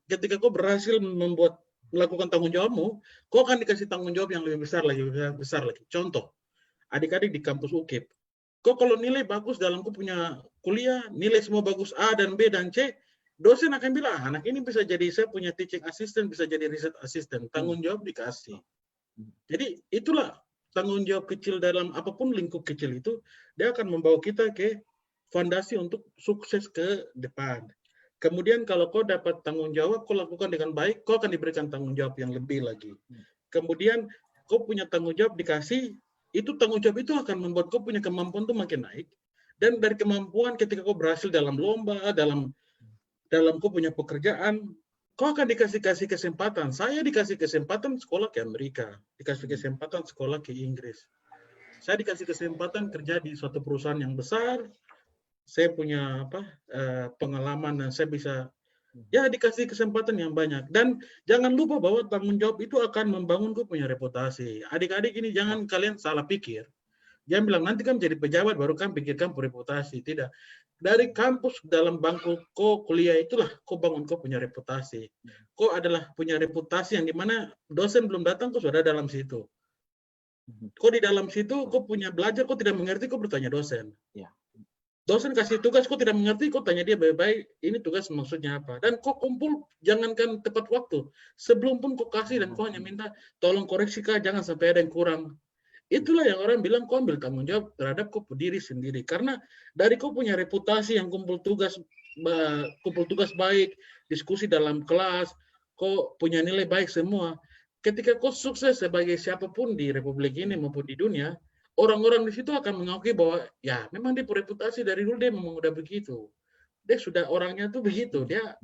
ketika kau berhasil melakukan tanggung jawabmu, kau akan dikasih tanggung jawab yang lebih besar lagi. Contoh, adik-adik di kampus UKIP. Kau kalau nilai bagus dalam kau punya kuliah, nilai semua bagus A dan B dan C, dosen akan bilang, anak ini bisa jadi, saya punya teaching assistant, bisa jadi research assistant. Tanggung jawab dikasih. Jadi itulah tanggung jawab kecil dalam apapun lingkup kecil itu, dia akan membawa kita ke fondasi untuk sukses ke depan. Kemudian kalau kau dapat tanggung jawab, kau lakukan dengan baik, kau akan diberikan tanggung jawab yang lebih lagi. Kemudian kau punya tanggung jawab dikasih, itu tanggung jawab itu akan membuat kau punya kemampuan itu makin naik. Dan dari kemampuan ketika kau berhasil dalam lomba, dalam kau punya pekerjaan, kau akan dikasih kesempatan. Saya dikasih kesempatan sekolah ke Amerika, dikasih kesempatan sekolah ke Inggris. Saya dikasih kesempatan kerja di suatu perusahaan yang besar. Saya punya pengalaman dan saya bisa dikasih kesempatan yang banyak. Dan jangan lupa bahwa tanggung jawab itu akan membangun kau punya reputasi. Adik-adik ini jangan kalian salah pikir. Jangan bilang nanti kan jadi pejabat baru kan pikirkan reputasi. Tidak. Dari kampus dalam bangku kau kuliah itulah kau bangun kau punya reputasi. Kau adalah punya reputasi yang dimana dosen belum datang kau sudah dalam situ. Kau di dalam situ kau punya belajar, kau tidak mengerti kau bertanya dosen. Dosen kasih tugas, kau tidak mengerti, kau tanya dia baik-baik, ini tugas maksudnya apa. Dan kau kumpul, jangankan tepat waktu. Sebelum pun kau kasih dan kau hanya minta, tolong koreksi kak, jangan sampai ada yang kurang. Itulah yang orang bilang kau ambil tanggung jawab terhadap kau diri sendiri. Karena dari kau punya reputasi yang kumpul tugas baik, diskusi dalam kelas, kau punya nilai baik semua. Ketika kau sukses sebagai siapapun di Republik ini maupun di dunia, orang-orang di situ akan mengakui bahwa ya memang dia reputasi dari dulu dia memang udah begitu. Dia sudah orangnya tuh begitu. Dia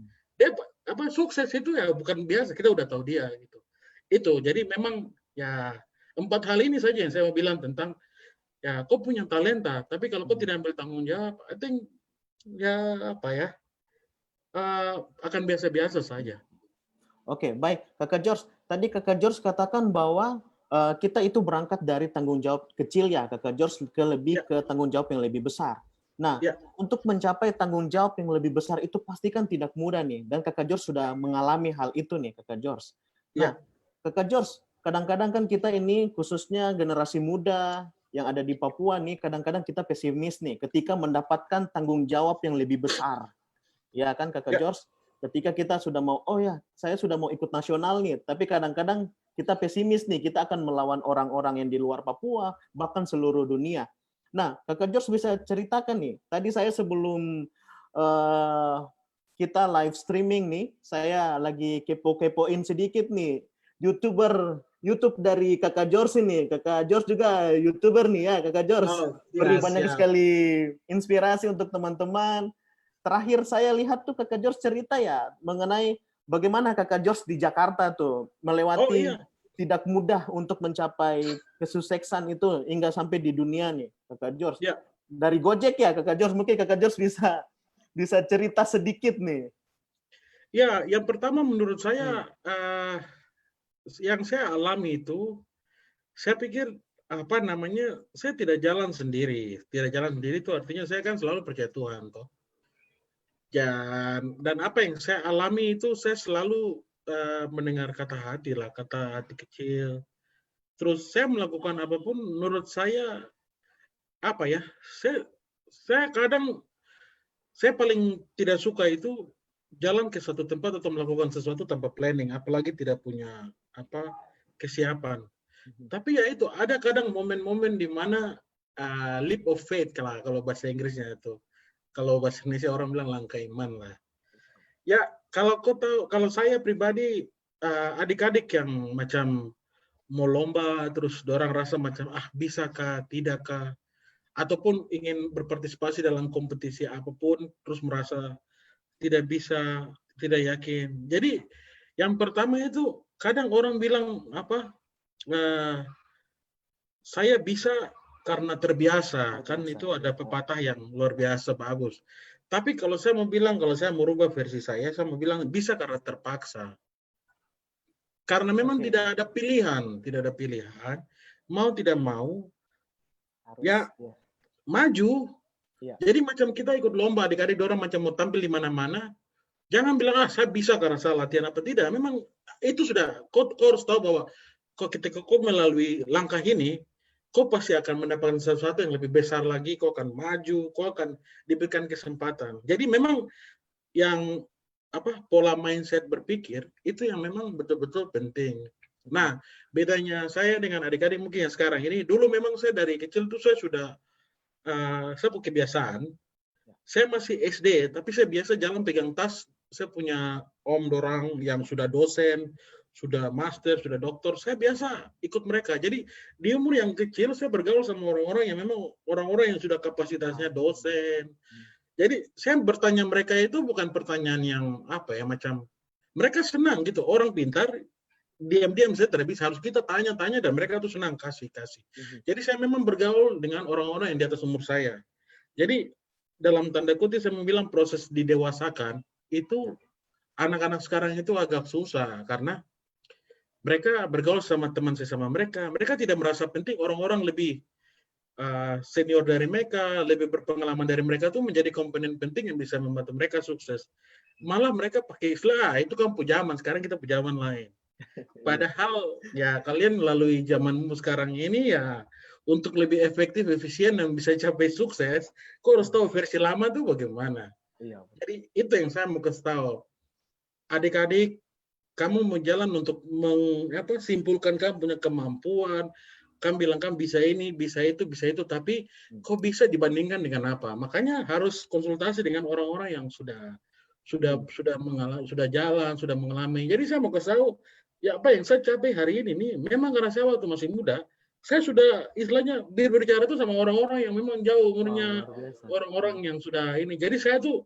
apa sukses itu ya bukan biasa. Kita udah tahu dia gitu. Itu jadi memang ya 4 hal ini saja yang saya mau bilang tentang ya kau punya talenta, tapi kalau kau tidak ambil tanggung jawab, I think ya apa ya akan biasa-biasa saja. Oke, baik. Kakak George, tadi Kakak George katakan bahwa kita itu berangkat dari tanggung jawab kecil ya, Kakak George, ke tanggung jawab yang lebih besar. Nah, untuk mencapai tanggung jawab yang lebih besar itu pasti kan tidak mudah nih, dan Kakak George sudah mengalami hal itu nih, Kakak George. Nah, Kakak George, kadang-kadang kan kita ini khususnya generasi muda yang ada di Papua nih, kadang-kadang kita pesimis nih ketika mendapatkan tanggung jawab yang lebih besar. Ya kan Kakak George? Ketika kita sudah mau, oh ya, saya sudah mau ikut nasional nih, tapi kadang-kadang kita pesimis nih, kita akan melawan orang-orang yang di luar Papua, bahkan seluruh dunia. Nah, Kakak George bisa ceritakan nih, tadi saya sebelum kita live streaming nih, saya lagi kepo-kepoin sedikit nih, YouTube dari Kakak George ini. Kakak George juga YouTuber nih ya, Kakak George. Beri banyak sekali inspirasi untuk teman-teman. Terakhir saya lihat tuh Kakak George cerita ya mengenai bagaimana Kakak George di Jakarta tuh melewati tidak mudah untuk mencapai kesuksesan itu hingga sampai di dunia nih, Kakak George. Dari Gojek ya, Kakak George. Mungkin Kakak George bisa cerita sedikit nih. Ya, yang pertama menurut saya yang saya alami itu, saya pikir apa namanya, saya tidak jalan sendiri. Tidak jalan sendiri itu artinya saya kan selalu percaya Tuhan toh. Dan apa yang saya alami itu saya selalu mendengar kata hati lah, kata hati kecil. Terus saya melakukan apapun menurut saya apa ya? Saya kadang saya paling tidak suka itu jalan ke suatu tempat atau melakukan sesuatu tanpa planning, apalagi tidak punya kesiapan. Tapi ya itu ada kadang momen-momen di mana leap of faith kalau bahasa Inggrisnya itu. Kalau bahasa Indonesia orang bilang langkah iman lah. Ya, kalau saya pribadi adik-adik yang macam mau lomba terus dorang rasa macam bisakah, tidakkah, ataupun ingin berpartisipasi dalam kompetisi apapun terus merasa tidak bisa, tidak yakin. Jadi yang pertama itu kadang orang bilang saya bisa karena terbiasa, kan itu ada pepatah yang luar biasa bagus. Tapi kalau saya mau bilang, kalau saya merubah versi saya mau bilang bisa karena terpaksa. Karena memang tidak ada pilihan, mau tidak mau, ya maju. Jadi macam kita ikut lomba, adik-adik orang macam mau tampil di mana-mana, jangan bilang saya bisa karena saya latihan apa tidak. Memang itu sudah, kau harus tahu bahwa ketika kau melalui langkah ini, kau pasti akan mendapatkan sesuatu yang lebih besar lagi, kau akan maju, kau akan diberikan kesempatan. Jadi memang yang pola mindset berpikir itu yang memang betul-betul penting. Nah, bedanya saya dengan adik-adik mungkin yang sekarang ini, dulu memang saya dari kecil tuh saya sudah saya punya kebiasaan, saya masih SD, tapi saya biasa jalan pegang tas, saya punya om dorang yang sudah dosen, sudah master, sudah doktor, saya biasa ikut mereka. Jadi di umur yang kecil saya bergaul sama orang-orang yang memang orang-orang yang sudah kapasitasnya dosen. Jadi saya bertanya mereka itu bukan pertanyaan yang macam mereka senang gitu, orang pintar diam-diam saya tidak bisa, harus kita tanya-tanya dan mereka tuh senang kasih. Jadi saya memang bergaul dengan orang-orang yang di atas umur saya. Jadi dalam tanda kutip saya mau bilang proses didewasakan itu anak-anak sekarang itu agak susah karena mereka bergaul sama teman sesama mereka. Mereka tidak merasa penting orang-orang lebih senior dari mereka, lebih berpengalaman dari mereka itu menjadi komponen penting yang bisa membantu mereka sukses. Malah mereka pakai istilah, itu kan pujaman, sekarang kita pujaman lain. Padahal ya kalian melalui zamanmu sekarang ini ya untuk lebih efektif, efisien dan bisa capai sukses, kau harus tahu versi lama tuh bagaimana. Jadi itu yang saya mau kasih tahu. Adik-adik, kamu mau jalan untuk simpulkan kamu punya kemampuan, Kan bilang kan bisa ini, bisa itu, tapi kok bisa dibandingkan dengan apa? Makanya harus konsultasi dengan orang-orang yang sudah jalan, sudah mengalami. Jadi saya mau kasih tahu, ya apa yang saya capai hari ini nih, memang karena saya waktu masih muda, saya sudah istilahnya berbicara itu sama orang-orang yang memang jauh umurnya, luar biasa. orang-orang yang sudah ini. Jadi saya tuh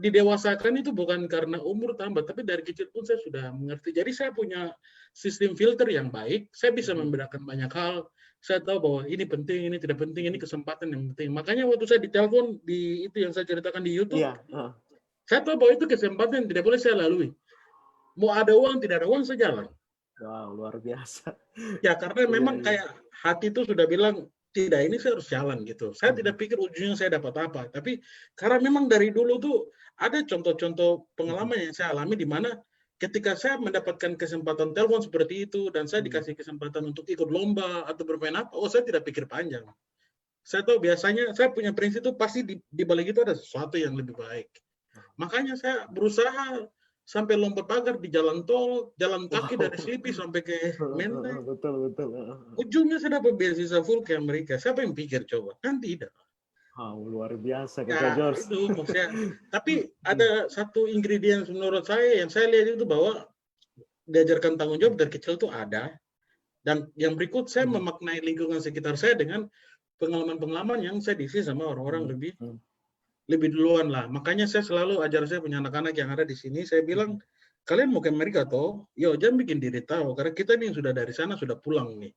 didewasakan itu bukan karena umur tambah, tapi dari kecil pun saya sudah mengerti. Jadi saya punya sistem filter yang baik, saya bisa membedakan banyak hal. Saya tahu bahwa ini penting, ini tidak penting, ini kesempatan yang penting. Makanya waktu saya ditelepon di itu yang saya ceritakan di YouTube, saya tahu bahwa itu kesempatan yang tidak boleh saya lalui. Mau ada uang, tidak ada uang, saya jalan. Wow, luar biasa. Ya, karena memang kayak hati itu sudah bilang, tidak, ini saya harus jalan gitu. Saya tidak pikir ujungnya saya dapat apa. Tapi karena memang dari dulu tuh ada contoh-contoh pengalaman yang saya alami di mana ketika saya mendapatkan kesempatan telepon seperti itu dan saya dikasih kesempatan untuk ikut lomba atau bermain apa, saya tidak pikir panjang. Saya tahu biasanya saya punya prinsip itu pasti di balik itu ada sesuatu yang lebih baik. Makanya saya berusaha sampai lompat pagar di jalan tol, jalan kaki dari Slipi sampai ke Menteng. Betul. Ujungnya saya dapat beasiswa full ke Amerika. Siapa yang pikir coba? Kan tidak. Luar biasa, Kakak George. Itu maksudnya. Tapi ada satu ingredient menurut saya yang saya lihat itu bahwa diajarkan tanggung jawab dari kecil itu ada. Dan yang berikut saya memaknai lingkungan sekitar saya dengan pengalaman-pengalaman yang saya diisi sama orang-orang lebih duluan lah. Makanya saya selalu ajar saya punya anak-anak yang ada di sini, saya bilang, kalian mau ke Amerika toh? Yo, jangan bikin diri tahu, karena kita nih yang sudah dari sana sudah pulang nih.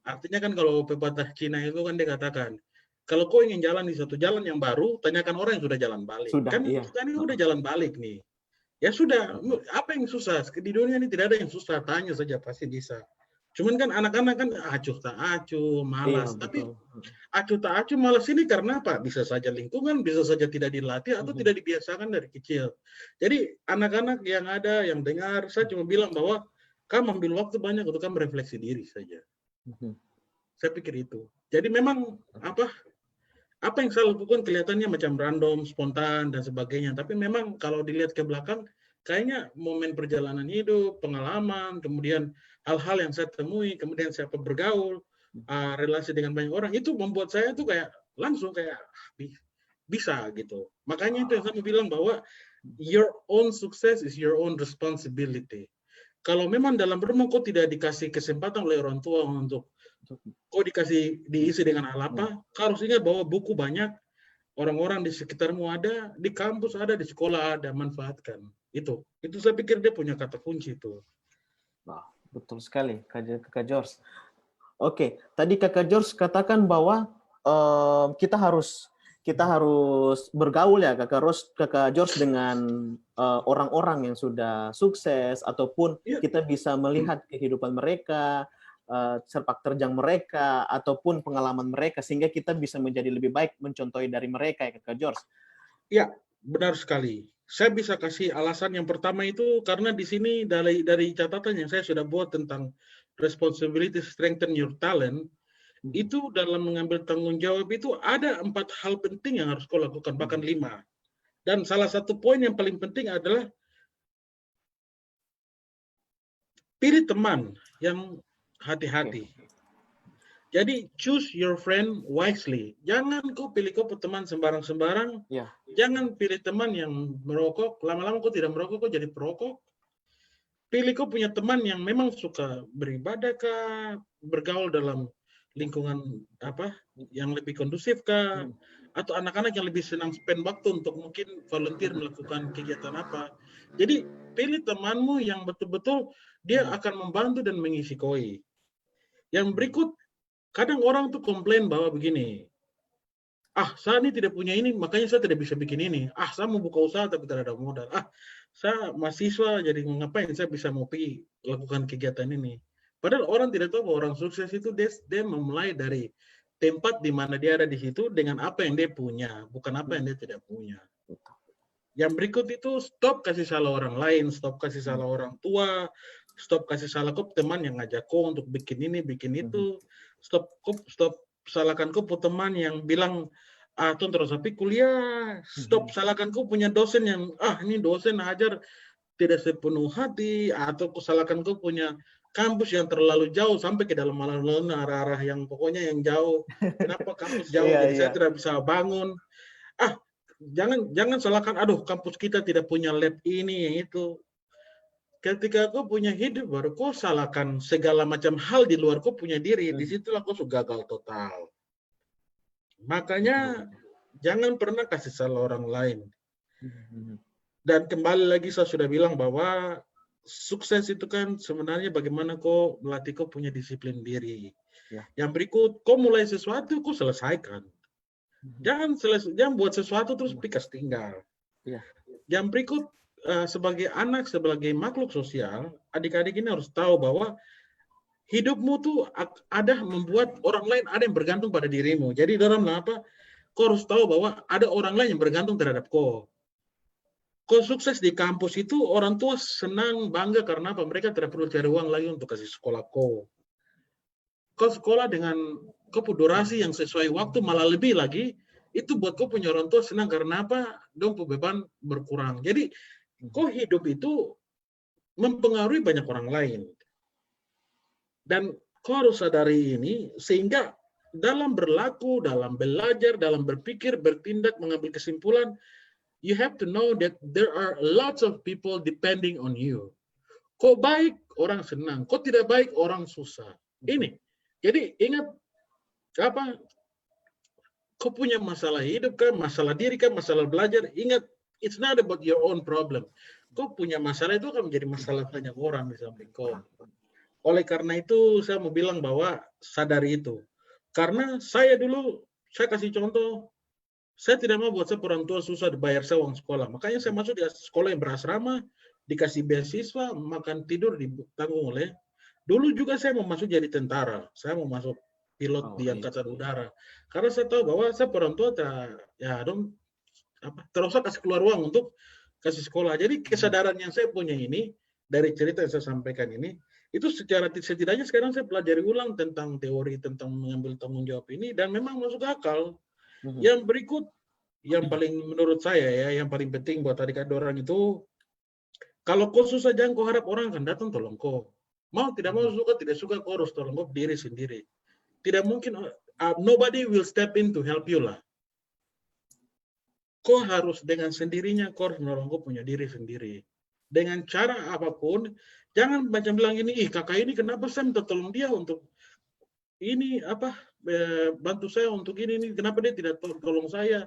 Artinya kan kalau pepatah Cina itu kan dia katakan, kalau kau ingin jalan di satu jalan yang baru, tanyakan orang yang sudah jalan balik. Kita ini udah jalan balik nih. Ya sudah, apa yang susah? Di dunia ini tidak ada yang susah, tanya saja pasti bisa. Cuman kan anak-anak kan acuh tak acuh, malas. Tapi acuh tak acuh, malas ini karena apa? Bisa saja lingkungan, bisa saja tidak dilatih atau tidak dibiasakan dari kecil. Jadi anak-anak yang ada, yang dengar, saya cuma bilang bahwa kamu ambil waktu banyak untuk kamu refleksi diri saja. Saya pikir itu. Jadi memang apa yang saya lakukan kelihatannya macam random, spontan, dan sebagainya. Tapi memang kalau dilihat ke belakang, kayaknya momen perjalanan hidup, pengalaman, kemudian hal-hal yang saya temui, kemudian saya bergaul, relasi dengan banyak orang, itu membuat saya tuh kayak langsung kayak bisa gitu. Makanya itu yang saya bilang bahwa your own success is your own responsibility. Kalau memang dalam rumah kau tidak dikasih kesempatan oleh orang tua untuk kau diisi dengan hal apa, kau harus ingat bahwa buku banyak, orang-orang di sekitarmu ada, di kampus ada, di sekolah ada, manfaatkan. Itu saya pikir dia punya kata kunci itu. Betul sekali, Kakak George. Oke, tadi Kakak George katakan bahwa kita harus bergaul ya, Kakak George, dengan orang-orang yang sudah sukses, ataupun kita bisa melihat kehidupan mereka, sepak terjang mereka, ataupun pengalaman mereka, sehingga kita bisa menjadi lebih baik mencontohi dari mereka ya, Kakak George. Ya, benar sekali. Saya bisa kasih alasan yang pertama itu karena di sini dari catatan yang saya sudah buat tentang responsibility strengthen your talent, itu dalam mengambil tanggung jawab itu ada 4 hal penting yang harus kau lakukan, bahkan 5. Dan salah satu poin yang paling penting adalah pilih teman yang hati-hati. Jadi choose your friend wisely. Jangan kau pilih kau teman sembarang-sembarang. Jangan pilih teman yang merokok. Lama-lama kau tidak merokok, kau jadi perokok. Pilih kau punya teman yang memang suka beribadah kah, bergaul dalam lingkungan yang lebih kondusif kah, atau anak-anak yang lebih senang spend waktu untuk mungkin volunteer melakukan kegiatan apa. Jadi pilih temanmu yang betul-betul dia akan membantu dan mengisi koi. Yang berikut, kadang orang tuh komplain bahwa begini, saya ini tidak punya ini, makanya saya tidak bisa bikin ini. Saya mau buka usaha tapi tidak ada modal. Saya mahasiswa, jadi ngapain saya bisa mau pergi lakukan kegiatan ini. Padahal orang tidak tahu bahwa orang sukses itu dia memulai dari tempat di mana dia ada di situ dengan apa yang dia punya, bukan apa yang dia tidak punya. Yang berikut itu stop kasih salah orang lain, stop kasih salah orang tua, stop kasih salah kau teman yang ngajak kau untuk bikin ini, bikin itu. Stop salahkan kau teman yang bilang, tuh terus tapi kuliah. Stop salahkan kau punya dosen yang, ini dosen ajar tidak sepenuh hati, atau salahkan kau punya kampus yang terlalu jauh sampai ke dalam alun-alun arah-arah yang pokoknya yang jauh. Kenapa kampus jauh? Iya, Jadi iya. saya tidak bisa bangun. Jangan salahkan, aduh kampus kita tidak punya lab ini yang itu. Ketika kau punya hidup baru kau salahkan segala macam hal di luar kau punya diri. Disitulah kau sudah gagal total. Makanya jangan pernah kasih salah orang lain. Dan kembali lagi saya sudah bilang bahwa sukses itu kan sebenarnya bagaimana kau melatih kau punya disiplin diri. Ya. Yang berikut, kau mulai sesuatu, kau selesaikan. Jangan buat sesuatu terus pikas tinggal. Ya. Yang berikut, sebagai anak, sebagai makhluk sosial, adik-adik ini harus tahu bahwa hidupmu tuh ada membuat orang lain ada yang bergantung pada dirimu. Jadi dalam apa? Kau harus tahu bahwa ada orang lain yang bergantung terhadap kau. Kau sukses di kampus itu, orang tua senang, bangga karena apa? Mereka tidak perlu cari uang lagi untuk kasih sekolah kau. Kau sekolah dengan kau durasi yang sesuai waktu, malah lebih lagi, itu buat kau punya orang tua senang karena apa? Dong beban berkurang. Jadi, kau hidup itu mempengaruhi banyak orang lain. Dan kau harus sadari ini, sehingga dalam berlaku, dalam belajar, dalam berpikir, bertindak, mengambil kesimpulan, you have to know that there are lots of people depending on you. Kau baik, orang senang. Kau tidak baik, orang susah. Ini. Jadi ingat apa? Kau punya masalah hidup kan, masalah diri kan, masalah belajar. Ingat, it's not about your own problem. Kau punya masalah itu akan menjadi masalah banyak orang di samping kau. Oleh karena itu, saya mau bilang bahwa sadari itu. Karena saya dulu, saya kasih contoh, saya tidak mau buat orang tua susah dibayar saya uang sekolah. Makanya saya masuk di sekolah yang berasrama, dikasih beasiswa, makan tidur ditanggung oleh. Dulu juga saya mau masuk jadi tentara. Saya mau masuk pilot di Angkatan Udara. Karena saya tahu bahwa saya orang tua terus kasih keluar uang untuk kasih sekolah. Jadi kesadaran yang saya punya ini, dari cerita yang saya sampaikan ini, itu secara setidaknya sekarang saya pelajari ulang tentang teori, tentang mengambil tanggung jawab ini, dan memang masuk akal. Yang berikut, yang paling menurut saya ya, yang paling penting buat adik-adik orang itu, kalau kau susah jangan kau harap orang akan datang tolong kau. Mau tidak mau, suka tidak suka, kau harus tolong kau diri sendiri. Tidak mungkin, nobody will step in to help you lah. Kau harus dengan sendirinya, kau harus menolong kau punya diri sendiri. Dengan cara apapun, jangan macam bilang ini, kakak ini kenapa saya minta tolong dia untuk ini bantu saya untuk ini, kenapa dia tidak tolong saya?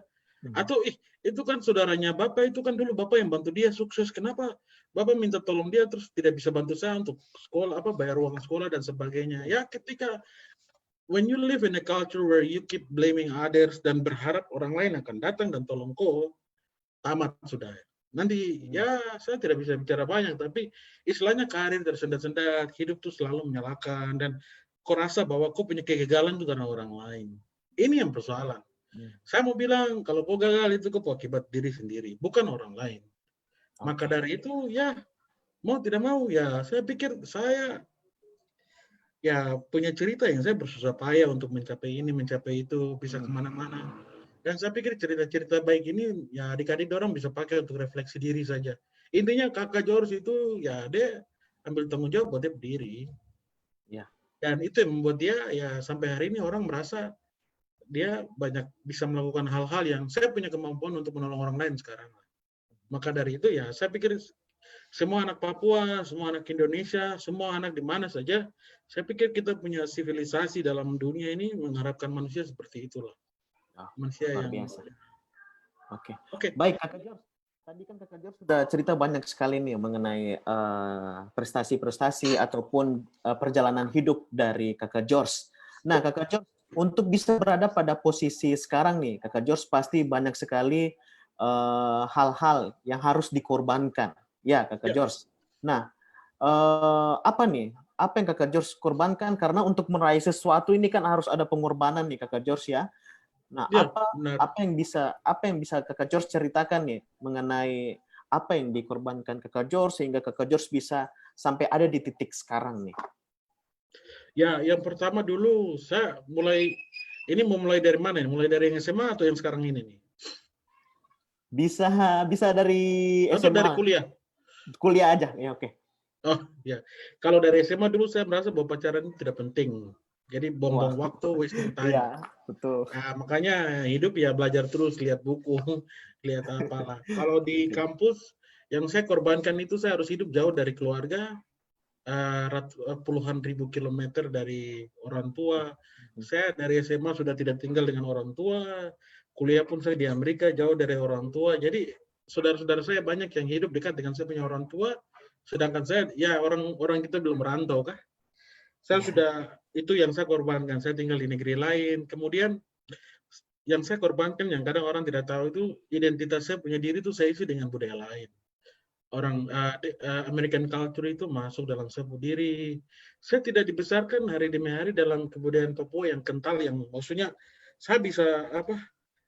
Atau itu kan saudaranya Bapak, itu kan dulu Bapak yang bantu dia sukses, kenapa Bapak minta tolong dia terus tidak bisa bantu saya untuk sekolah, bayar uang sekolah dan sebagainya. Ya ketika when you live in a culture where you keep blaming others dan berharap orang lain akan datang dan tolong kau, tamat sudah. Nanti ya saya tidak bisa bicara banyak, tapi istilahnya karir tersendat-sendat, hidup tuh selalu menyalahkan, dan kau rasa bahwa kau punya kegagalan itu karena orang lain. Ini yang persoalan. Saya mau bilang, kalau kau gagal itu kau akibat diri sendiri, bukan orang lain. Maka dari itu, ya mau tidak mau, ya saya pikir saya ya punya cerita yang saya bersusah payah untuk mencapai ini, mencapai itu, bisa kemana-mana. Dan saya pikir cerita-cerita baik ini, ya adik-adik orang bisa pakai untuk refleksi diri saja. Intinya kakak George itu, ya dia ambil tanggung jawab buat dia berdiri. Ya. Dan itu yang membuat dia, ya sampai hari ini orang merasa dia banyak bisa melakukan hal-hal yang saya punya kemampuan untuk menolong orang lain sekarang. Maka dari itu ya saya pikir semua anak Papua, semua anak Indonesia, semua anak di mana saja, saya pikir kita punya sivilisasi dalam dunia ini mengharapkan manusia seperti itulah. Manusia luar yang biasa. Oke. Baik, Kakak George. Tadi kan Kakak George sudah cerita banyak sekali nih mengenai prestasi-prestasi ataupun perjalanan hidup dari Kakak George. Nah, Kakak George, untuk bisa berada pada posisi sekarang nih, Kakak George pasti banyak sekali hal-hal yang harus dikorbankan. Ya, Kakak George. Nah, apa yang Kakak George korbankan? Karena untuk meraih sesuatu ini kan harus ada pengorbanan nih, Kakak George ya. Nah, apa yang bisa Kakak George ceritakan nih mengenai apa yang dikorbankan Kakak George sehingga Kakak George bisa sampai ada di titik sekarang nih? Ya, yang pertama dulu saya mulai dari mana? Mulai dari yang SMA atau yang sekarang ini nih? Bisa dari SMA. Atau dari kuliah? Kuliah aja, ya oke. Oh, ya. Kalau dari SMA dulu saya merasa bahwa pacaran itu tidak penting. Jadi Wah, buang-buang waktu, wasting time. iya, betul. Nah, makanya hidup ya belajar terus, lihat buku, lihat apalah. Kalau di kampus, yang saya korbankan itu saya harus hidup jauh dari keluarga, puluhan ribu kilometer dari orang tua. Saya dari SMA sudah tidak tinggal dengan orang tua, kuliah pun saya di Amerika jauh dari orang tua. Jadi saudara-saudara saya banyak yang hidup dekat dengan saya punya orang tua, sedangkan saya ya orang kita belum merantau kah? Saya Iya. sudah itu yang saya korbankan. Saya tinggal di negeri lain. Kemudian yang saya korbankan yang kadang orang tidak tahu itu identitas saya punya diri itu saya isi dengan budaya lain. American culture itu masuk dalam saya punya diri. Saya tidak dibesarkan hari demi hari dalam kebudayaan Papua yang kental, yang maksudnya saya bisa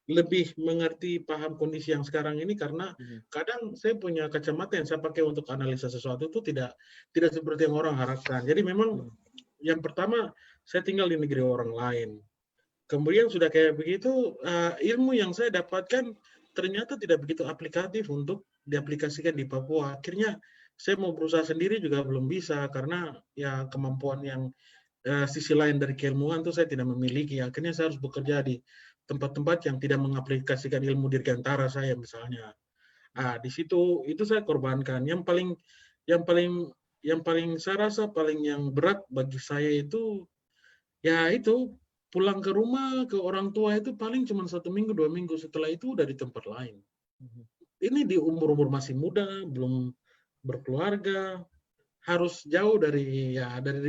lebih mengerti paham kondisi yang sekarang ini karena kadang saya punya kacamata yang saya pakai untuk analisa sesuatu itu tidak seperti yang orang harapkan. Jadi memang yang pertama saya tinggal di negeri orang lain. Kemudian sudah kayak begitu, ilmu yang saya dapatkan ternyata tidak begitu aplikatif untuk diaplikasikan di Papua. Akhirnya saya mau berusaha sendiri juga belum bisa karena ya kemampuan yang sisi lain dari keilmuan itu saya tidak memiliki. Akhirnya saya harus bekerja di tempat-tempat yang tidak mengaplikasikan ilmu dirgantara saya misalnya. Di situ itu saya korbankan. Yang paling saya rasa paling yang berat bagi saya itu ya itu pulang ke rumah ke orang tua itu paling cuma 1 minggu 2 minggu, setelah itu udah di tempat lain. Ini di umur-umur masih muda, belum berkeluarga, harus jauh dari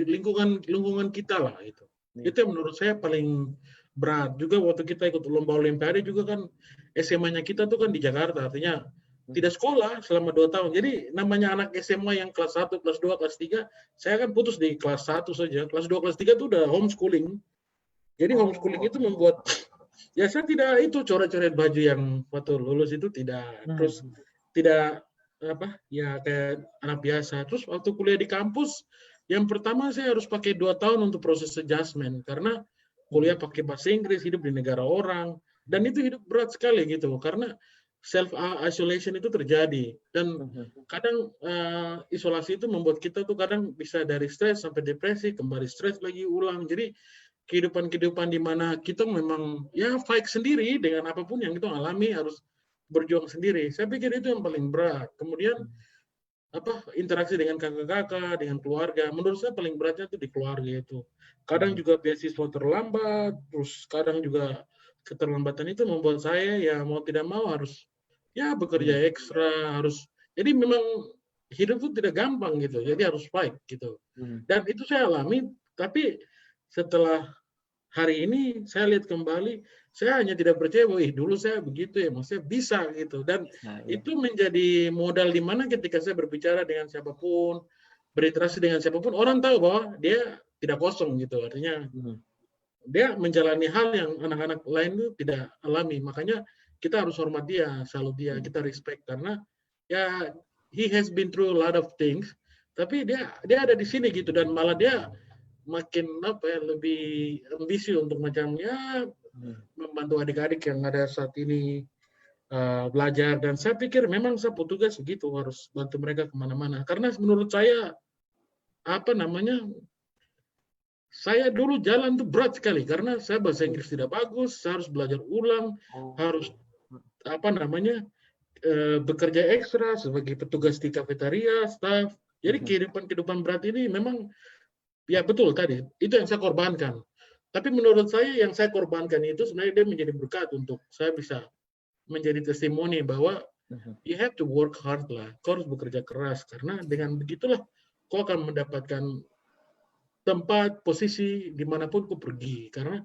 lingkungan kita lah itu. Itu yang menurut saya paling berat. Juga waktu kita ikut lomba olimpiade juga kan SMA-nya kita tuh kan di Jakarta, artinya tidak sekolah selama 2 tahun. Jadi namanya anak SMA yang kelas 1, kelas 2, kelas 3, saya kan putus di kelas 1 saja. Kelas 2, kelas 3 tuh udah homeschooling. Jadi homeschooling itu membuat ya saya tidak itu coret-coret baju yang waktu lulus itu tidak, terus tidak ya kayak anak biasa. Terus waktu kuliah di kampus, yang pertama saya harus pakai 2 tahun untuk proses adjustment karena kuliah pakai bahasa Inggris, hidup di negara orang, dan itu hidup berat sekali gitu karena self isolation itu terjadi dan kadang isolasi itu membuat kita tuh kadang bisa dari stres sampai depresi, kembali stres lagi ulang. Jadi kehidupan di mana kita memang ya fight sendiri dengan apapun yang kita alami, harus berjuang sendiri. Saya pikir itu yang paling berat. Kemudian interaksi dengan kakak-kakak, dengan keluarga. Menurut saya paling beratnya itu di keluarga itu. Kadang juga beasiswa terlambat, terus kadang juga keterlambatan itu membuat saya ya mau tidak mau harus ya bekerja ekstra, harus. Jadi memang hidup itu tidak gampang gitu. Jadi harus fight gitu. Dan itu saya alami, tapi setelah hari ini saya lihat kembali, saya hanya tidak percaya bahwa dulu saya begitu ya, maksudnya bisa gitu. Dan itu menjadi modal di mana ketika saya berbicara dengan siapapun, berinteraksi dengan siapapun, orang tahu bahwa dia tidak kosong gitu. Artinya dia menjalani hal yang anak-anak lain itu tidak alami. Makanya kita harus hormat dia, salut dia, kita respect karena ya he has been through a lot of things, tapi dia ada di sini gitu dan malah dia makin lebih ambisi untuk macamnya membantu adik-adik yang ada saat ini belajar. Dan saya pikir memang saya petugas begitu harus bantu mereka kemana-mana karena menurut saya saya dulu jalan tuh berat sekali karena saya bahasa Inggris tidak bagus, saya harus belajar ulang, harus bekerja ekstra sebagai petugas di kafetaria, staff. Jadi kehidupan berat ini memang ya betul tadi, itu yang saya korbankan. Tapi menurut saya yang saya korbankan itu sebenarnya dia menjadi berkat untuk saya bisa menjadi testimoni bahwa you have to work hard lah. Kau harus bekerja keras karena dengan begitulah kau akan mendapatkan tempat, posisi dimanapun kau pergi. Karena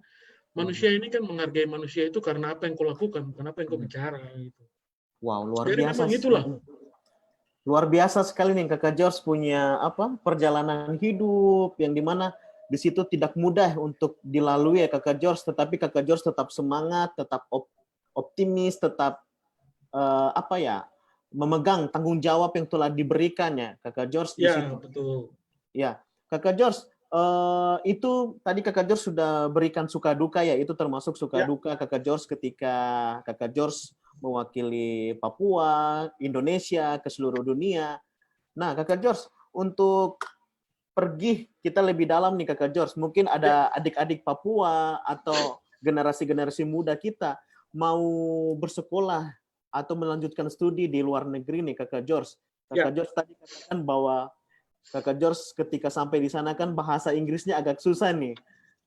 manusia ini kan menghargai manusia itu karena apa yang kau lakukan, bukan apa yang kau bicara. Gitu. Wow, luar Jadi biasa. memang itulah. Luar biasa sekali nih Kakak George punya perjalanan hidup yang dimana di situ tidak mudah untuk dilalui ya Kakak George, tetapi Kakak George tetap semangat, tetap optimis, tetap memegang tanggung jawab yang telah diberikan ya Kakak George di situ. Betul. Ya, Kakak George, itu tadi Kakak George sudah berikan suka duka ya, itu termasuk suka duka Kakak George ketika Kakak George mewakili Papua, Indonesia ke seluruh dunia. Nah, Kakak George, untuk pergi kita lebih dalam nih Kakak George. Mungkin ada adik-adik Papua atau generasi-generasi muda kita mau bersekolah atau melanjutkan studi di luar negeri nih Kakak George. Kakak George tadi katakan bahwa Kakak George ketika sampai di sana kan bahasa Inggrisnya agak susah nih.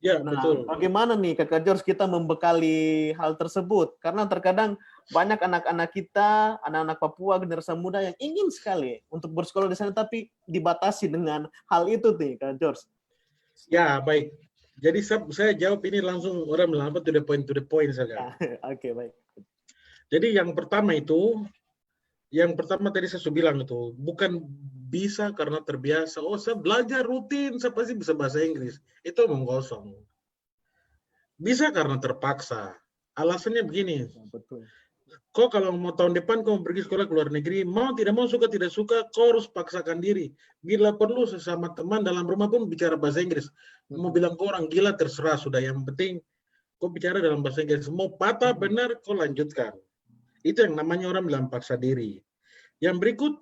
Ya, Nah, betul. bagaimana nih Kakak George kita membekali hal tersebut? Karena terkadang banyak anak-anak kita, anak-anak Papua, generasi muda yang ingin sekali untuk bersekolah di sana, tapi dibatasi dengan hal itu nih, Kak George. Ya, baik. Jadi saya jawab ini langsung orang bilang apa to the point saja. Oke, baik. Jadi yang pertama tadi saya sudah bilang itu, bukan bisa karena terbiasa. Oh, saya belajar rutin, saya pasti bisa bahasa Inggris. Itu omong kosong. Bisa karena terpaksa. Alasannya begini. Betul. Kau kalau mau tahun depan kau pergi sekolah ke luar negeri, mau tidak mau, suka tidak suka, kau harus paksakan diri. Bila perlu sesama teman dalam rumah pun bicara bahasa Inggris. Mau bilang kau orang gila terserah, sudah. Yang penting kau bicara dalam bahasa Inggris. Mau patah benar, kau lanjutkan. Itu yang namanya orang bilang paksa diri. Yang berikut,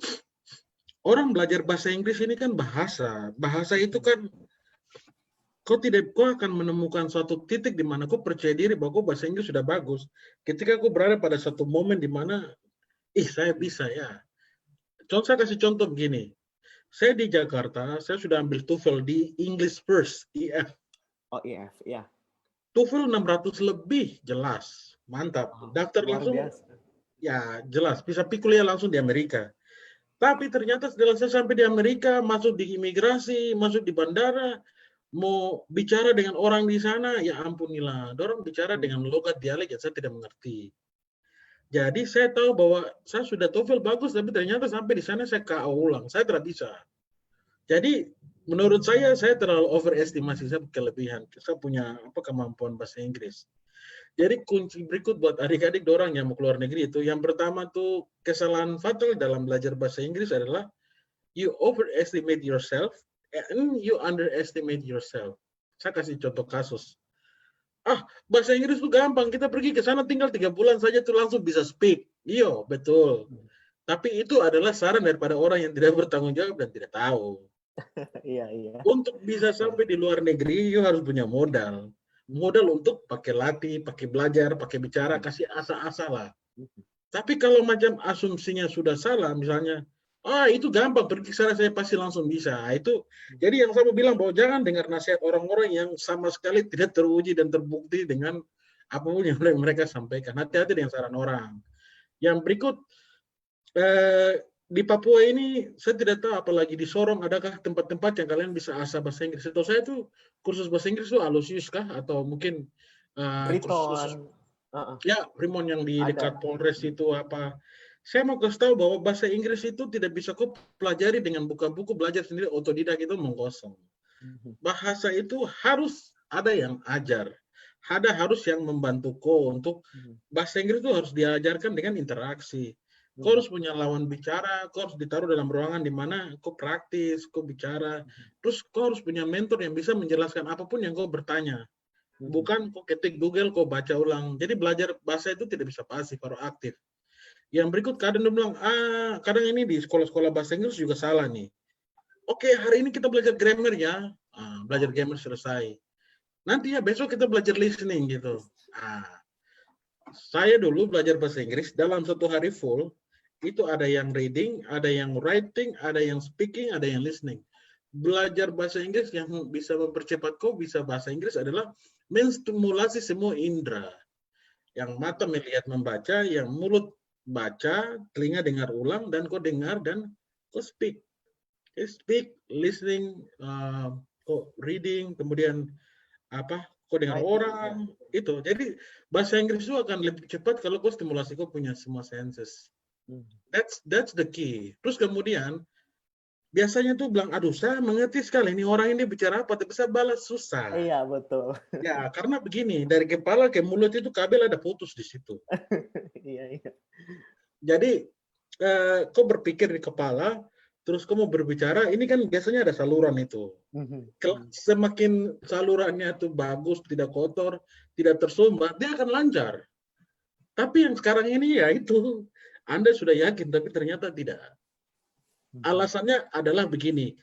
orang belajar bahasa Inggris ini kan bahasa. Bahasa itu kan, kau akan menemukan suatu titik di mana kau percaya diri bahwa kau bahasa Inggris sudah bagus. Ketika kau berada pada satu momen di mana, saya bisa ya. Saya kasih contoh begini. Saya di Jakarta, saya sudah ambil TOEFL di English First, EF. Oh, EF, ya. TOEFL 600 lebih, jelas. Mantap. Daftar langsung. Biasa. Ya, jelas. Bisa kuliah langsung di Amerika. Tapi ternyata setelah saya sampai di Amerika, masuk di imigrasi, masuk di bandara, mau bicara dengan orang di sana, ya ampunilah. Dorang bicara dengan logat dialek yang saya tidak mengerti. Jadi saya tahu bahwa saya sudah TOEFL bagus, tapi ternyata sampai di sana saya KO ulang. Saya tidak bisa. Jadi menurut saya terlalu overestimasi, saya kelebihan. Saya punya kemampuan bahasa Inggris. Jadi kunci berikut buat adik-adik dorang yang mau keluar negeri itu, yang pertama tuh kesalahan fatal dalam belajar bahasa Inggris adalah you overestimate yourself and you underestimate yourself. Saya kasih contoh kasus. Bahasa Inggris tuh gampang, kita pergi ke sana tinggal 3 bulan saja tuh langsung bisa speak. Iya, betul. Tapi itu adalah saran daripada orang yang tidak bertanggung jawab dan tidak tahu. Iya. Untuk bisa sampai di luar negeri, you harus punya modal. Modal untuk pakai latih, pakai belajar, pakai bicara, kasih asa-asa lah. Tapi kalau macam asumsinya sudah salah, misalnya, itu gampang, pergi ke sana saya pasti langsung bisa. Itu, jadi yang saya mau bilang bahwa jangan dengar nasihat orang-orang yang sama sekali tidak teruji dan terbukti dengan apapun yang mereka sampaikan. Hati-hati dengan saran orang. Yang berikut, di Papua ini saya tidak tahu, apalagi di Sorong, adakah tempat-tempat yang kalian bisa asah bahasa Inggris? Setahu saya itu kursus bahasa Inggris itu Aloysius kah? Atau mungkin kursus ya Primon yang di dekat Polres itu apa? Saya mau kasih tahu bahwa bahasa Inggris itu tidak bisa kau pelajari dengan buka buku, belajar sendiri otodidak, itu mengkosong. Bahasa itu harus ada yang ajar. Ada harus yang membantu kau untuk bahasa Inggris itu harus diajarkan dengan interaksi. Kau harus punya lawan bicara, kau harus ditaruh dalam ruangan di mana kau praktis, kau bicara. Terus kau harus punya mentor yang bisa menjelaskan apapun yang kau bertanya. Bukan kau ketik Google, kau baca ulang. Jadi belajar bahasa itu tidak bisa pasif, harus aktif. Yang berikut kadang dia bilang, kadang ini di sekolah-sekolah bahasa Inggris juga salah nih. Oke, hari ini kita belajar grammar ya. Belajar grammar selesai. Nanti ya besok kita belajar listening gitu. Saya dulu belajar bahasa Inggris dalam 1 hari full, itu ada yang reading, ada yang writing, ada yang speaking, ada yang listening. Belajar bahasa Inggris yang bisa mempercepat kau bisa bahasa Inggris adalah menstimulasi semua indera. Yang mata melihat membaca, yang mulut baca, telinga dengar ulang, dan kau dengar dan kau speak. Speak, listening, kau reading, kemudian kau dengar orang, itu. Jadi bahasa Inggris itu akan lebih cepat kalau kau stimulasi kau punya semua senses. That's the key. Terus kemudian biasanya tuh bilang, aduh saya mengerti sekali ini orang ini bicara apa, tapi saya balas susah. Iya, betul. Ya, karena begini, dari kepala ke mulut itu kabel ada putus di situ. Iya. Jadi kau berpikir di kepala, terus kau mau berbicara, ini kan biasanya ada saluran itu. Semakin salurannya itu bagus, tidak kotor, tidak tersumbat, dia akan lancar. Tapi yang sekarang ini ya itu, Anda sudah yakin, tapi ternyata tidak. Alasannya adalah begini,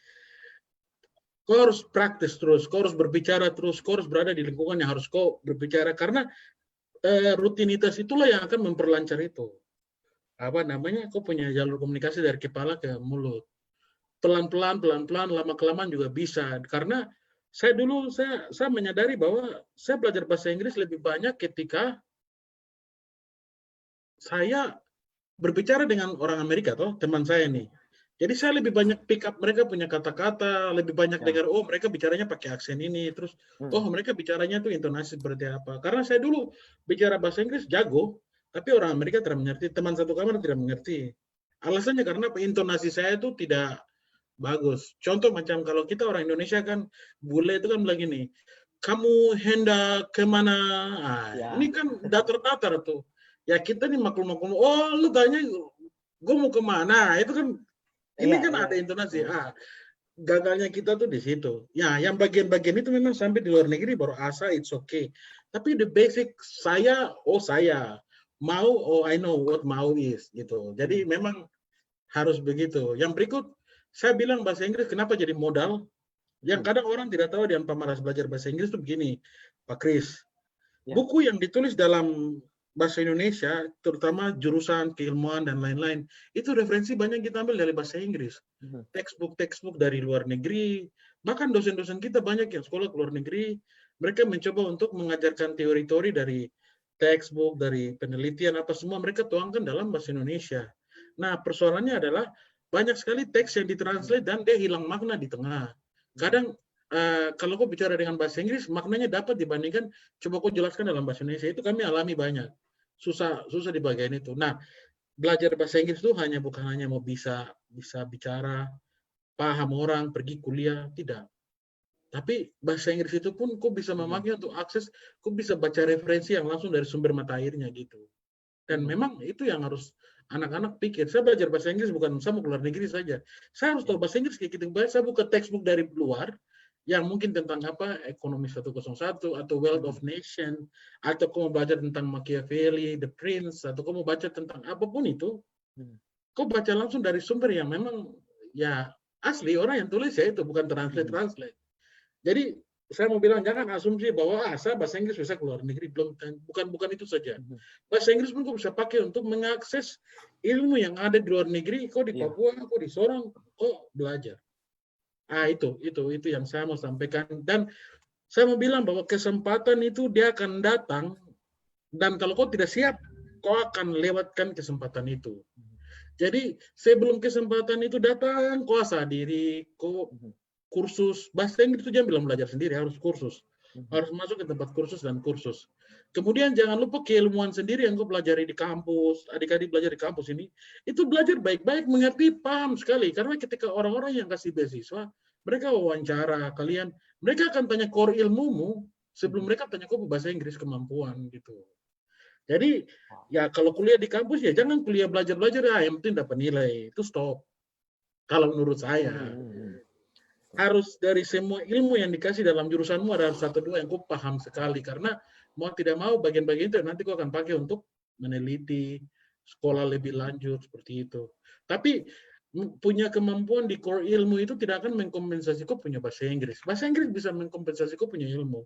kau harus praktis terus, kau harus berbicara terus, kau harus berada di lingkungan yang harus kau berbicara, karena rutinitas itulah yang akan memperlancar itu. Apa namanya, kau punya jalur komunikasi dari kepala ke mulut. Pelan-pelan, pelan-pelan, lama-kelamaan juga bisa. Karena saya dulu, saya menyadari bahwa saya belajar bahasa Inggris lebih banyak ketika saya berbicara dengan orang Amerika, toh, teman saya nih. Jadi saya lebih banyak pick up mereka punya kata-kata, lebih banyak dengar, oh mereka bicaranya pakai aksen ini, terus oh mereka bicaranya tuh intonasi seperti apa. Karena saya dulu bicara bahasa Inggris jago, tapi orang Amerika tidak mengerti, teman satu kamar tidak mengerti. Alasannya karena intonasi saya itu tidak bagus. Contoh macam kalau kita orang Indonesia kan, bule itu kan bilang gini, kamu hendak kemana? Nah, ini kan datar-datar tuh. Ya kita nih maklum-maklum, oh lu tanya gue mau kemana? Itu kan, ini kan ada intonasi. Gagalnya kita tuh di situ. Ya, yang bagian-bagian itu memang sampai di luar negeri baru asa, it's okay. Tapi the basic, saya, oh saya. Mau, oh I know what mau is. Gitu. Jadi memang harus begitu. Yang berikut, saya bilang bahasa Inggris kenapa jadi modal? Yang kadang orang tidak tahu dan pemalas belajar bahasa Inggris itu begini, Pak Kris. Buku yang ditulis dalam bahasa Indonesia, terutama jurusan keilmuan dan lain-lain, itu referensi banyak kita ambil dari bahasa Inggris. Textbook dari luar negeri, bahkan dosen-dosen kita banyak yang sekolah ke luar negeri, mereka mencoba untuk mengajarkan teori-teori dari textbook, dari penelitian, apa semua mereka tuangkan dalam bahasa Indonesia. Nah, persoalannya adalah banyak sekali teks yang ditranslate dan dia hilang makna di tengah. Kadang kalau kau bicara dengan bahasa Inggris, maknanya dapat dibandingkan coba kau jelaskan dalam bahasa Indonesia. Itu kami alami banyak. Susah di bagian itu. Nah, belajar bahasa Inggris itu bukan hanya mau bisa bicara, paham orang, pergi kuliah, tidak. Tapi bahasa Inggris itu pun kau bisa memakai untuk akses, kau bisa baca referensi yang langsung dari sumber mata airnya gitu. Dan memang itu yang harus anak-anak pikir. Saya belajar bahasa Inggris bukan saya mau keluar negeri saja. Saya harus tahu bahasa Inggris kayak gitu. Saya buka textbook dari luar yang mungkin tentang apa, ekonomi 101 atau Wealth of Nation, atau kamu belajar tentang Machiavelli, The Prince, atau kamu baca tentang apapun itu, kau baca langsung dari sumber yang memang ya asli, orang yang tulis ya itu, bukan translate. Jadi saya mau bilang jangan asumsi bahwa saya bahasa Inggris bisa keluar negeri, belum, bukan itu saja. Bahasa Inggris pun kau bisa pakai untuk mengakses ilmu yang ada di luar negeri. Kau di Papua, kau di Sorong, kau belajar. Itu yang saya mau sampaikan. Dan saya mau bilang bahwa kesempatan itu dia akan datang, dan kalau kau tidak siap, kau akan lewatkan kesempatan itu. Jadi sebelum kesempatan itu datang, kau asah diri, kau kursus bahasa Inggris itu jangan bilang belajar sendiri, harus kursus, harus masuk ke tempat kursus dan kursus. Kemudian jangan lupa keilmuan sendiri yang kau pelajari di kampus, adik-adik belajar di kampus ini, itu belajar baik-baik, mengerti, paham sekali. Karena ketika orang-orang yang kasih beasiswa, mereka wawancara kalian, mereka akan tanya core ilmumu sebelum mereka tanya kau bahasa Inggris kemampuan gitu. Jadi ya kalau kuliah di kampus ya jangan kuliah belajar-belajar, yang penting dapat nilai, itu stop. Kalau menurut saya. Harus dari semua ilmu yang dikasih dalam jurusanmu ada 1-2 yang kau paham sekali, karena mau tidak mau bagian-bagian itu nanti kau akan pakai untuk meneliti, sekolah lebih lanjut seperti itu. Tapi punya kemampuan di core ilmu itu tidak akan mengkompensasi kau punya bahasa Inggris. Bahasa Inggris bisa mengkompensasi kau punya ilmu,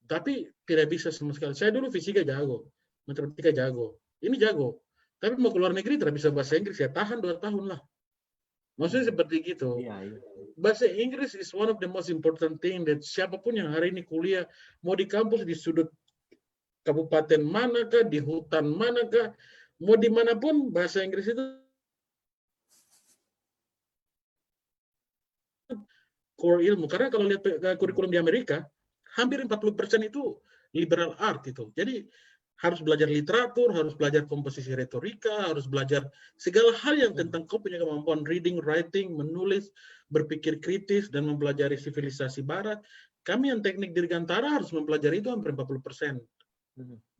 tapi tidak bisa sama sekali. Saya dulu fisika jago, matematika jago, ini jago, tapi mau keluar negeri tidak bisa bahasa Inggris, ya tahan 2 tahun lah. Maksudnya seperti gitu. Bahasa Inggris is one of the most important thing that siapapun yang hari ini kuliah, mau di kampus di sudut kabupaten manakah, di hutan manakah, mau dimanapun, bahasa Inggris itu core ilmu. Karena kalau lihat kurikulum di Amerika, hampir 40% itu liberal art itu. Jadi harus belajar literatur, harus belajar komposisi retorika, harus belajar segala hal yang tentang kau punya kemampuan reading, writing, menulis, berpikir kritis, dan mempelajari sivilisasi barat. Kami yang teknik dirgantara harus mempelajari itu hampir 40%.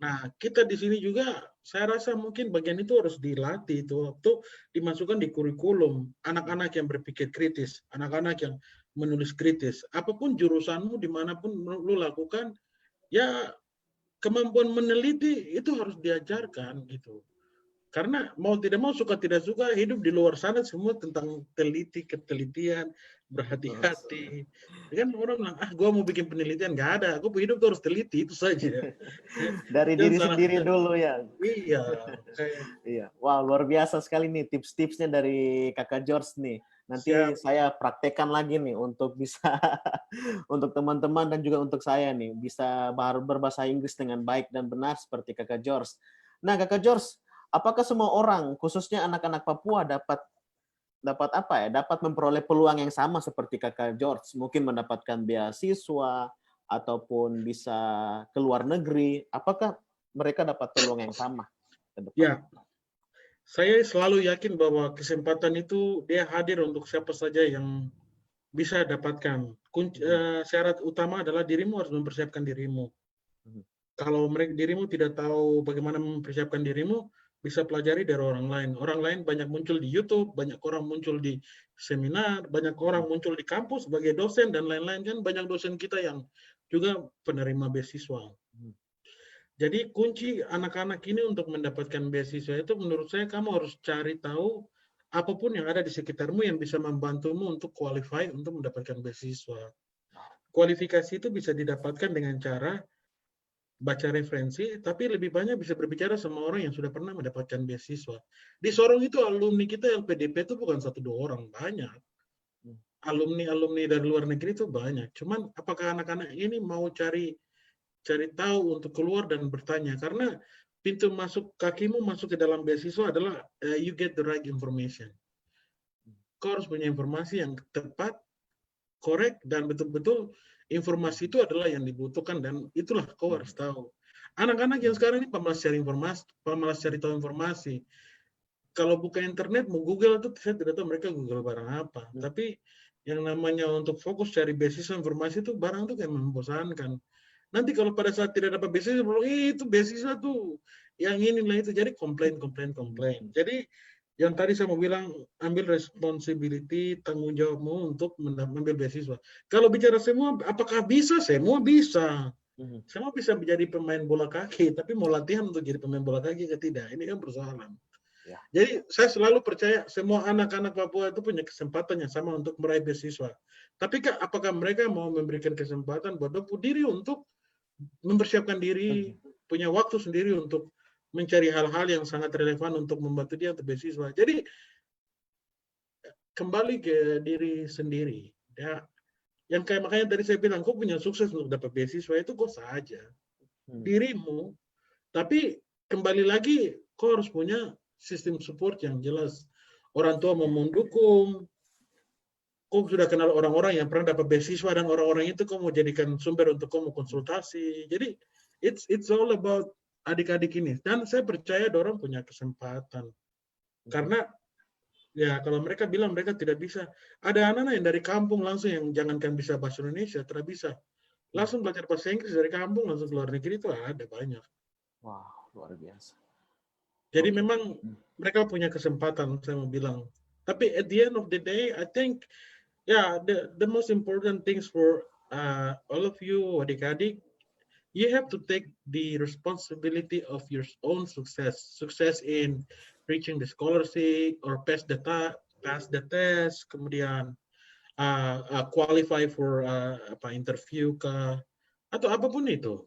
Nah, kita di sini juga, saya rasa mungkin bagian itu harus dilatih, itu dimasukkan di kurikulum. Anak-anak yang berpikir kritis, anak-anak yang menulis kritis. Apapun jurusanmu, dimanapun lu lakukan, ya kemampuan meneliti itu harus diajarkan gitu. Karena mau tidak mau, suka tidak suka, hidup di luar sana semua tentang ketelitian, berhati-hati. Kan orang bilang, gua mau bikin penelitian, nggak ada. Aku hidup tuh harus teliti, itu saja. Dari Jangan diri salah. sendiri dulu ya. Iya, kayak Iya. Wah, luar biasa sekali nih tips-tipsnya dari Kakak George nih. Nanti siap. saya praktekkan lagi nih untuk bisa untuk teman-teman dan juga untuk saya nih bisa berbahasa Inggris dengan baik dan benar seperti Kakak George. Nah, Kakak George, apakah semua orang, khususnya anak-anak Papua dapat dapat apa ya? Dapat memperoleh peluang yang sama seperti Kakak George, mungkin mendapatkan beasiswa ataupun bisa ke luar negeri. Apakah mereka dapat peluang yang sama ke depan? Ya, saya selalu yakin bahwa kesempatan itu dia hadir untuk siapa saja yang bisa dapatkan. Syarat utama adalah dirimu harus mempersiapkan dirimu. Kalau dirimu tidak tahu bagaimana mempersiapkan dirimu, bisa pelajari dari orang lain. Orang lain banyak muncul di YouTube, banyak orang muncul di seminar, banyak orang muncul di kampus sebagai dosen dan lain-lain. Kan banyak dosen kita yang juga penerima beasiswa. Jadi kunci anak-anak ini untuk mendapatkan beasiswa itu menurut saya kamu harus cari tahu apapun yang ada di sekitarmu yang bisa membantumu untuk qualify untuk mendapatkan beasiswa. Kualifikasi itu bisa didapatkan dengan cara baca referensi, tapi lebih banyak bisa berbicara sama orang yang sudah pernah mendapatkan beasiswa. Di Sorong itu alumni kita LPDP itu bukan 1-2 orang, banyak. Alumni-alumni dari luar negeri itu banyak. Cuman apakah anak-anak ini mau cari tahu untuk keluar dan bertanya, karena pintu masuk kakimu masuk ke dalam beasiswa adalah you get the right information. Kau harus punya informasi yang tepat, korek, dan betul-betul informasi itu adalah yang dibutuhkan, dan itulah kau harus tahu. Anak-anak yang sekarang ini pemalas cari informasi, pemalas cari tahu informasi. Kalau buka internet, mau Google itu saya tidak tahu mereka Google barang apa. Tapi yang namanya untuk fokus cari beasiswa informasi itu barang itu kayak membosankan. Nanti kalau pada saat tidak dapat beasiswa, itu beasiswa tuh yang inilah itu, jadi komplain. Jadi yang tadi saya mau bilang, ambil responsibility, tanggung jawabmu untuk mengambil beasiswa. Kalau bicara semua, apakah bisa? Semua bisa. Semua bisa menjadi pemain bola kaki, tapi mau latihan untuk jadi pemain bola kaki atau tidak? Ini kan persoalan. Ya. Jadi saya selalu percaya semua anak-anak Papua itu punya kesempatan yang sama untuk meraih beasiswa. Tapi apakah mereka mau memberikan kesempatan buat diri untuk mempersiapkan diri, punya waktu sendiri untuk mencari hal-hal yang sangat relevan untuk membantu dia untuk beasiswa. Jadi kembali ke diri sendiri. Ya, yang kayak makanya tadi saya bilang, kau punya sukses untuk dapat beasiswa itu kok saja dirimu. Tapi kembali lagi, kau harus punya sistem support yang jelas. Orang tua mau mendukung, kau sudah kenal orang-orang yang pernah dapat beasiswa dan orang-orang itu kau mau jadikan sumber untuk kau mau konsultasi. Jadi it's all about adik-adik ini. Dan saya percaya orang punya kesempatan. Karena ya kalau mereka bilang mereka tidak bisa, ada anak-anak yang dari kampung langsung yang jangankan bisa bahasa Indonesia, tidak bisa. Langsung belajar bahasa Inggris dari kampung langsung ke luar negeri itu ada banyak. Wow, luar biasa. Jadi memang mereka punya kesempatan, saya mau bilang. Tapi at the end of the day, I think the most important things for all of you adik-adik, you have to take the responsibility of your own success in reaching the scholarship or pass the test, kemudian qualify for interview atau apapun itu.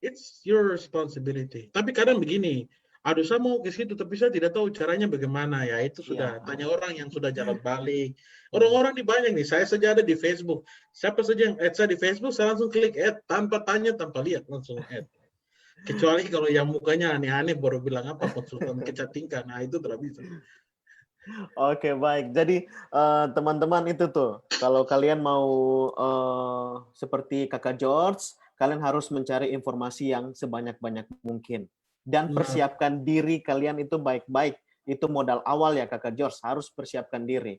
It's your responsibility. Tapi kadang begini, aduh saya mau ke situ tapi saya tidak tahu caranya bagaimana, ya itu sudah tanya orang yang sudah jalan balik. Orang-orang di banyak nih, saya saja ada di Facebook. Siapa saja yang add saya di Facebook, saya langsung klik add tanpa tanya, tanpa lihat, langsung add. Kecuali kalau yang mukanya aneh-aneh baru bilang apa konsultan kecantikan, nah itu tidak bisa. Oke, baik. Jadi teman-teman itu tuh, kalau kalian mau seperti Kakak George, kalian harus mencari informasi yang sebanyak-banyak mungkin. Dan persiapkan diri kalian itu baik-baik. Itu modal awal ya Kakak George, harus persiapkan diri.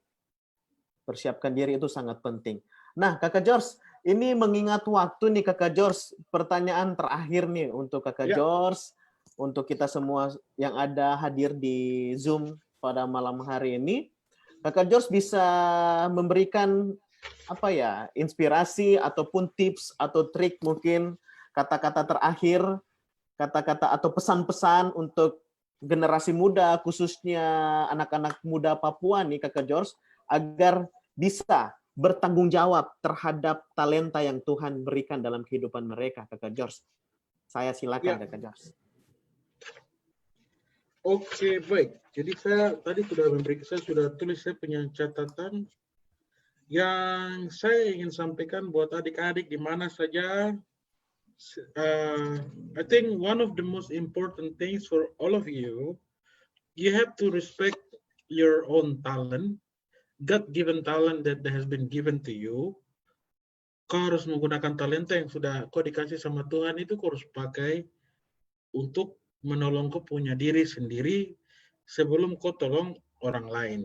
Persiapkan diri itu sangat penting. Nah, Kakak George, ini mengingat waktu nih Kakak George, pertanyaan terakhir nih untuk Kakak George, untuk kita semua yang ada hadir di Zoom pada malam hari ini. Kakak George bisa memberikan apa ya, inspirasi ataupun tips atau trik, mungkin kata-kata terakhir, kata-kata atau pesan-pesan untuk generasi muda, khususnya anak-anak muda Papua nih, Kakak George, agar bisa bertanggung jawab terhadap talenta yang Tuhan berikan dalam kehidupan mereka, Kakak George. Saya silakan, Ya, Kakak George. oke, baik. Jadi saya tadi saya sudah tulis, saya punya catatan yang saya ingin sampaikan buat adik-adik di mana saja. I think one of the most important things for all of you, you have to respect your own talent, God-given talent that has been given to you. Kau harus menggunakan talenta yang sudah kau dikasih sama Tuhan itu, kau harus pakai untuk menolong kau punya diri sendiri sebelum kau tolong orang lain.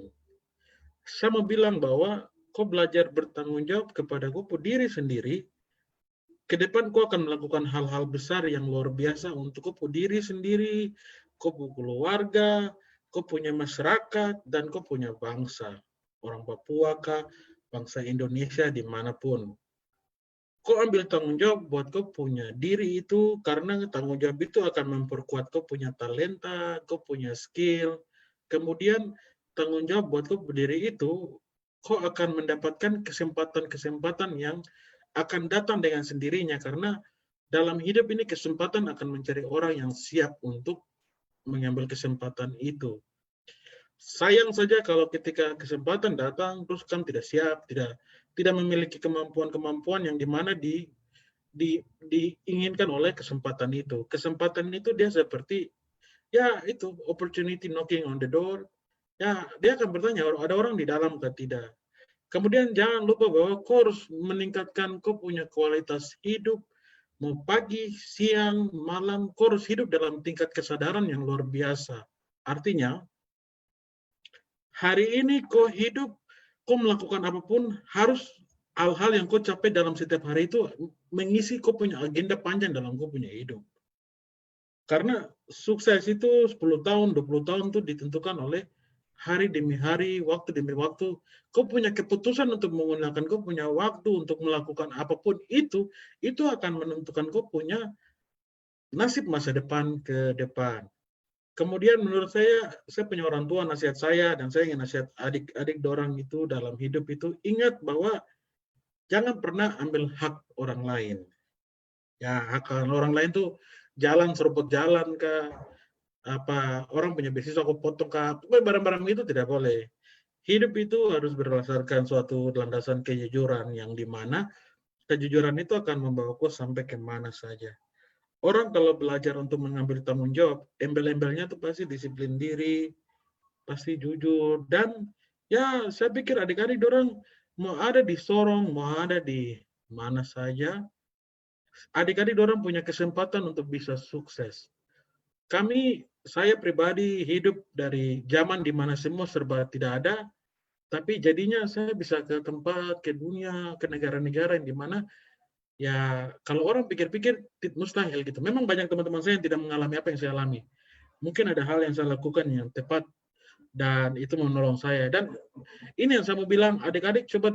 Saya mau bilang bahwa kau belajar bertanggung jawab kepada kau diri sendiri. Ke depan kau akan melakukan hal-hal besar yang luar biasa untuk kau diri sendiri, kau punya keluarga, kau punya masyarakat, dan kau punya bangsa. Orang Papua kah, bangsa Indonesia, dimanapun. Kau ambil tanggung jawab buat kau punya diri itu, karena tanggung jawab itu akan memperkuat kau punya talenta, kau punya skill. Kemudian tanggung jawab buat kau berdiri itu, kau akan mendapatkan kesempatan-kesempatan yang akan datang dengan sendirinya, karena dalam hidup ini kesempatan akan mencari orang yang siap untuk mengambil kesempatan itu. Sayang saja kalau ketika kesempatan datang terus kan tidak siap, tidak memiliki kemampuan-kemampuan yang dimana diinginkan oleh kesempatan itu. Kesempatan itu dia seperti ya itu opportunity knocking on the door. Ya, dia akan bertanya ada orang di dalam atau tidak. Kemudian jangan lupa bahwa kau harus meningkatkan kau punya kualitas hidup, mau pagi, siang, malam, kau harus hidup dalam tingkat kesadaran yang luar biasa. Artinya, hari ini kau hidup, kau melakukan apapun, harus hal-hal yang kau capai dalam setiap hari itu mengisi kau punya agenda panjang dalam kau punya hidup. Karena sukses itu 10 tahun, 20 tahun itu ditentukan oleh hari demi hari, waktu demi waktu. Kau punya keputusan untuk menggunakan, kau punya waktu untuk melakukan apapun itu akan menentukan kau punya nasib masa depan ke depan. Kemudian menurut saya punya orang tua, nasihat saya, dan saya ingin nasihat adik-adik dorang itu dalam hidup itu, ingat bahwa jangan pernah ambil hak orang lain. Ya, hak orang lain tuh jalan, seruput jalan ke apa orang punya beasiswa aku potong kah, pokoknya barang-barang itu tidak boleh. Hidup itu harus berdasarkan suatu landasan kejujuran yang dimana kejujuran itu akan membawaku sampai kemana saja. Orang kalau belajar untuk mengambil tanggung jawab, embel-embelnya tuh pasti disiplin diri, pasti jujur, dan ya saya pikir adik-adik orang mau ada di Sorong, mau ada di mana saja, adik-adik orang punya kesempatan untuk bisa sukses. Saya pribadi hidup dari zaman di mana semua serba tidak ada, tapi jadinya saya bisa ke tempat, ke dunia, ke negara-negara yang di mana ya kalau orang pikir-pikir mustahil gitu. Memang banyak teman-teman saya yang tidak mengalami apa yang saya alami. Mungkin ada hal yang saya lakukan yang tepat dan itu menolong saya. Dan ini yang saya mau bilang, adik-adik coba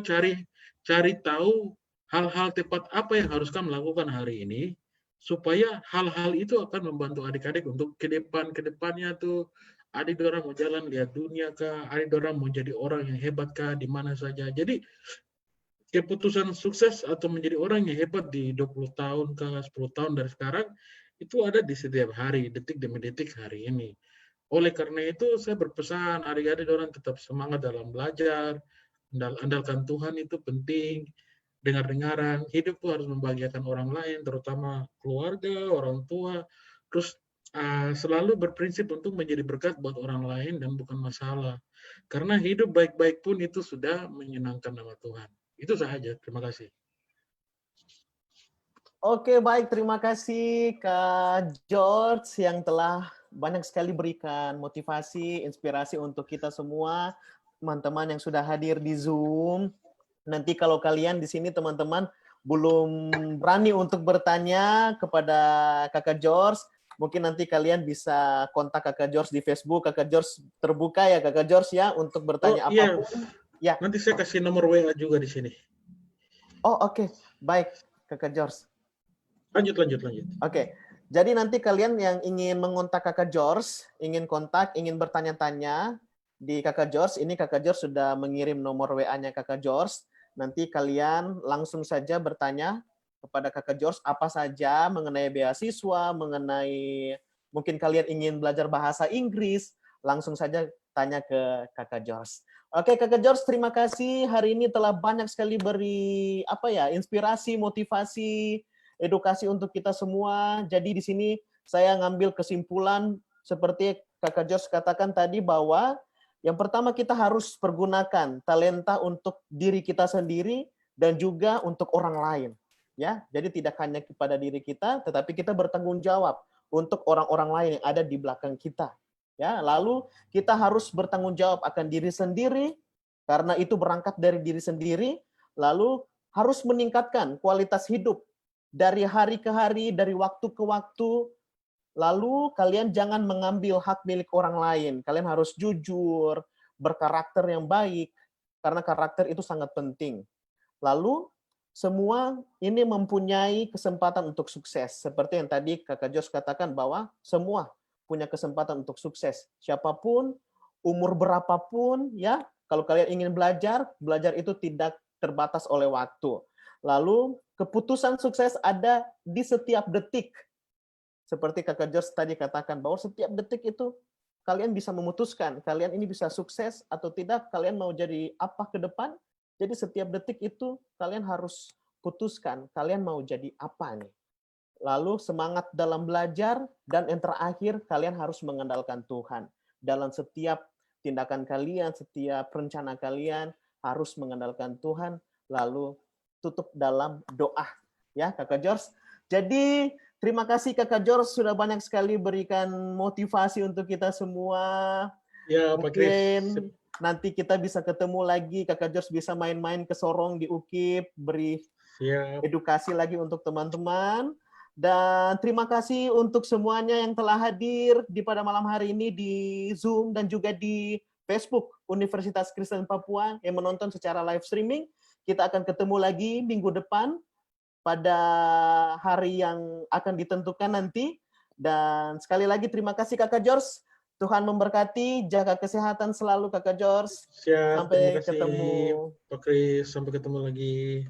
cari tahu hal-hal tepat apa yang harus kamu lakukan hari ini, supaya hal-hal itu akan membantu adik-adik untuk kedepannya tuh adik orang mau jalan lihat dunia kah, adik orang mau jadi orang yang hebat kah di mana saja. Jadi keputusan sukses atau menjadi orang yang hebat di 20 tahun kah, 10 tahun dari sekarang itu ada di setiap hari, detik demi detik hari ini. Oleh karena itu saya berpesan adik-adik orang tetap semangat dalam belajar, andalkan Tuhan itu penting, dengar-dengaran, hidup tuh harus membahagiakan orang lain, terutama keluarga, orang tua, terus selalu berprinsip untuk menjadi berkat buat orang lain dan bukan masalah. Karena hidup baik-baik pun itu sudah menyenangkan nama Tuhan. Itu saja, terima kasih. Oke, baik. Terima kasih Kak George yang telah banyak sekali berikan motivasi, inspirasi untuk kita semua, teman-teman yang sudah hadir di Zoom. Nanti kalau kalian di sini teman-teman belum berani untuk bertanya kepada Kakak George, mungkin nanti kalian bisa kontak Kakak George di Facebook. Kakak George terbuka ya Kakak George ya untuk bertanya apapun. Ya. Nanti saya kasih nomor WA juga di sini. Oh, oke. Baik, Kakak George. Lanjut. Oke. Jadi nanti kalian yang ingin mengontak Kakak George, ingin kontak, ingin bertanya-tanya di Kakak George, ini Kakak George sudah mengirim nomor WA-nya Kakak George. Nanti kalian langsung saja bertanya kepada Kakak George apa saja mengenai beasiswa, mengenai mungkin kalian ingin belajar bahasa Inggris, langsung saja tanya ke Kakak George. Oke, Kakak George, terima kasih hari ini telah banyak sekali beri inspirasi, motivasi, edukasi untuk kita semua. Jadi di sini saya ngambil kesimpulan seperti Kakak Jos katakan tadi bahwa yang pertama kita harus pergunakan talenta untuk diri kita sendiri dan juga untuk orang lain. Ya, jadi tidak hanya kepada diri kita, tetapi kita bertanggung jawab untuk orang-orang lain yang ada di belakang kita. Ya, lalu kita harus bertanggung jawab akan diri sendiri karena itu berangkat dari diri sendiri, lalu harus meningkatkan kualitas hidup dari hari ke hari, dari waktu ke waktu. Lalu kalian jangan mengambil hak milik orang lain. Kalian harus jujur, berkarakter yang baik, karena karakter itu sangat penting. Lalu semua ini mempunyai kesempatan untuk sukses. Seperti yang tadi Kakak Jos katakan bahwa semua punya kesempatan untuk sukses. Siapapun, umur berapapun, ya, kalau kalian ingin belajar, belajar itu tidak terbatas oleh waktu. Lalu keputusan sukses ada di setiap detik. Seperti Kakak Jos tadi katakan bahwa setiap detik itu kalian bisa memutuskan, kalian ini bisa sukses atau tidak, kalian mau jadi apa ke depan. Jadi setiap detik itu kalian harus putuskan, kalian mau jadi apa nih. Lalu semangat dalam belajar, dan yang terakhir kalian harus mengandalkan Tuhan. Dalam setiap tindakan kalian, setiap rencana kalian harus mengandalkan Tuhan, lalu tutup dalam doa. Ya, Kakak George. Jadi terima kasih Kakak George sudah banyak sekali berikan motivasi untuk kita semua. Ya, Pak Kris. Mungkin nanti kita bisa ketemu lagi, Kakak George bisa main-main ke Sorong di UKIP, beri edukasi lagi untuk teman-teman. Dan terima kasih untuk semuanya yang telah hadir di pada malam hari ini di Zoom dan juga di Facebook Universitas Kristen Papua yang menonton secara live streaming. Kita akan ketemu lagi minggu depan pada hari yang akan ditentukan nanti. Dan sekali lagi terima kasih Kakak George. Tuhan memberkati, jaga kesehatan selalu Kakak George. Siap, Sampai terima kasih ketemu. Pak Kris, sampai ketemu lagi.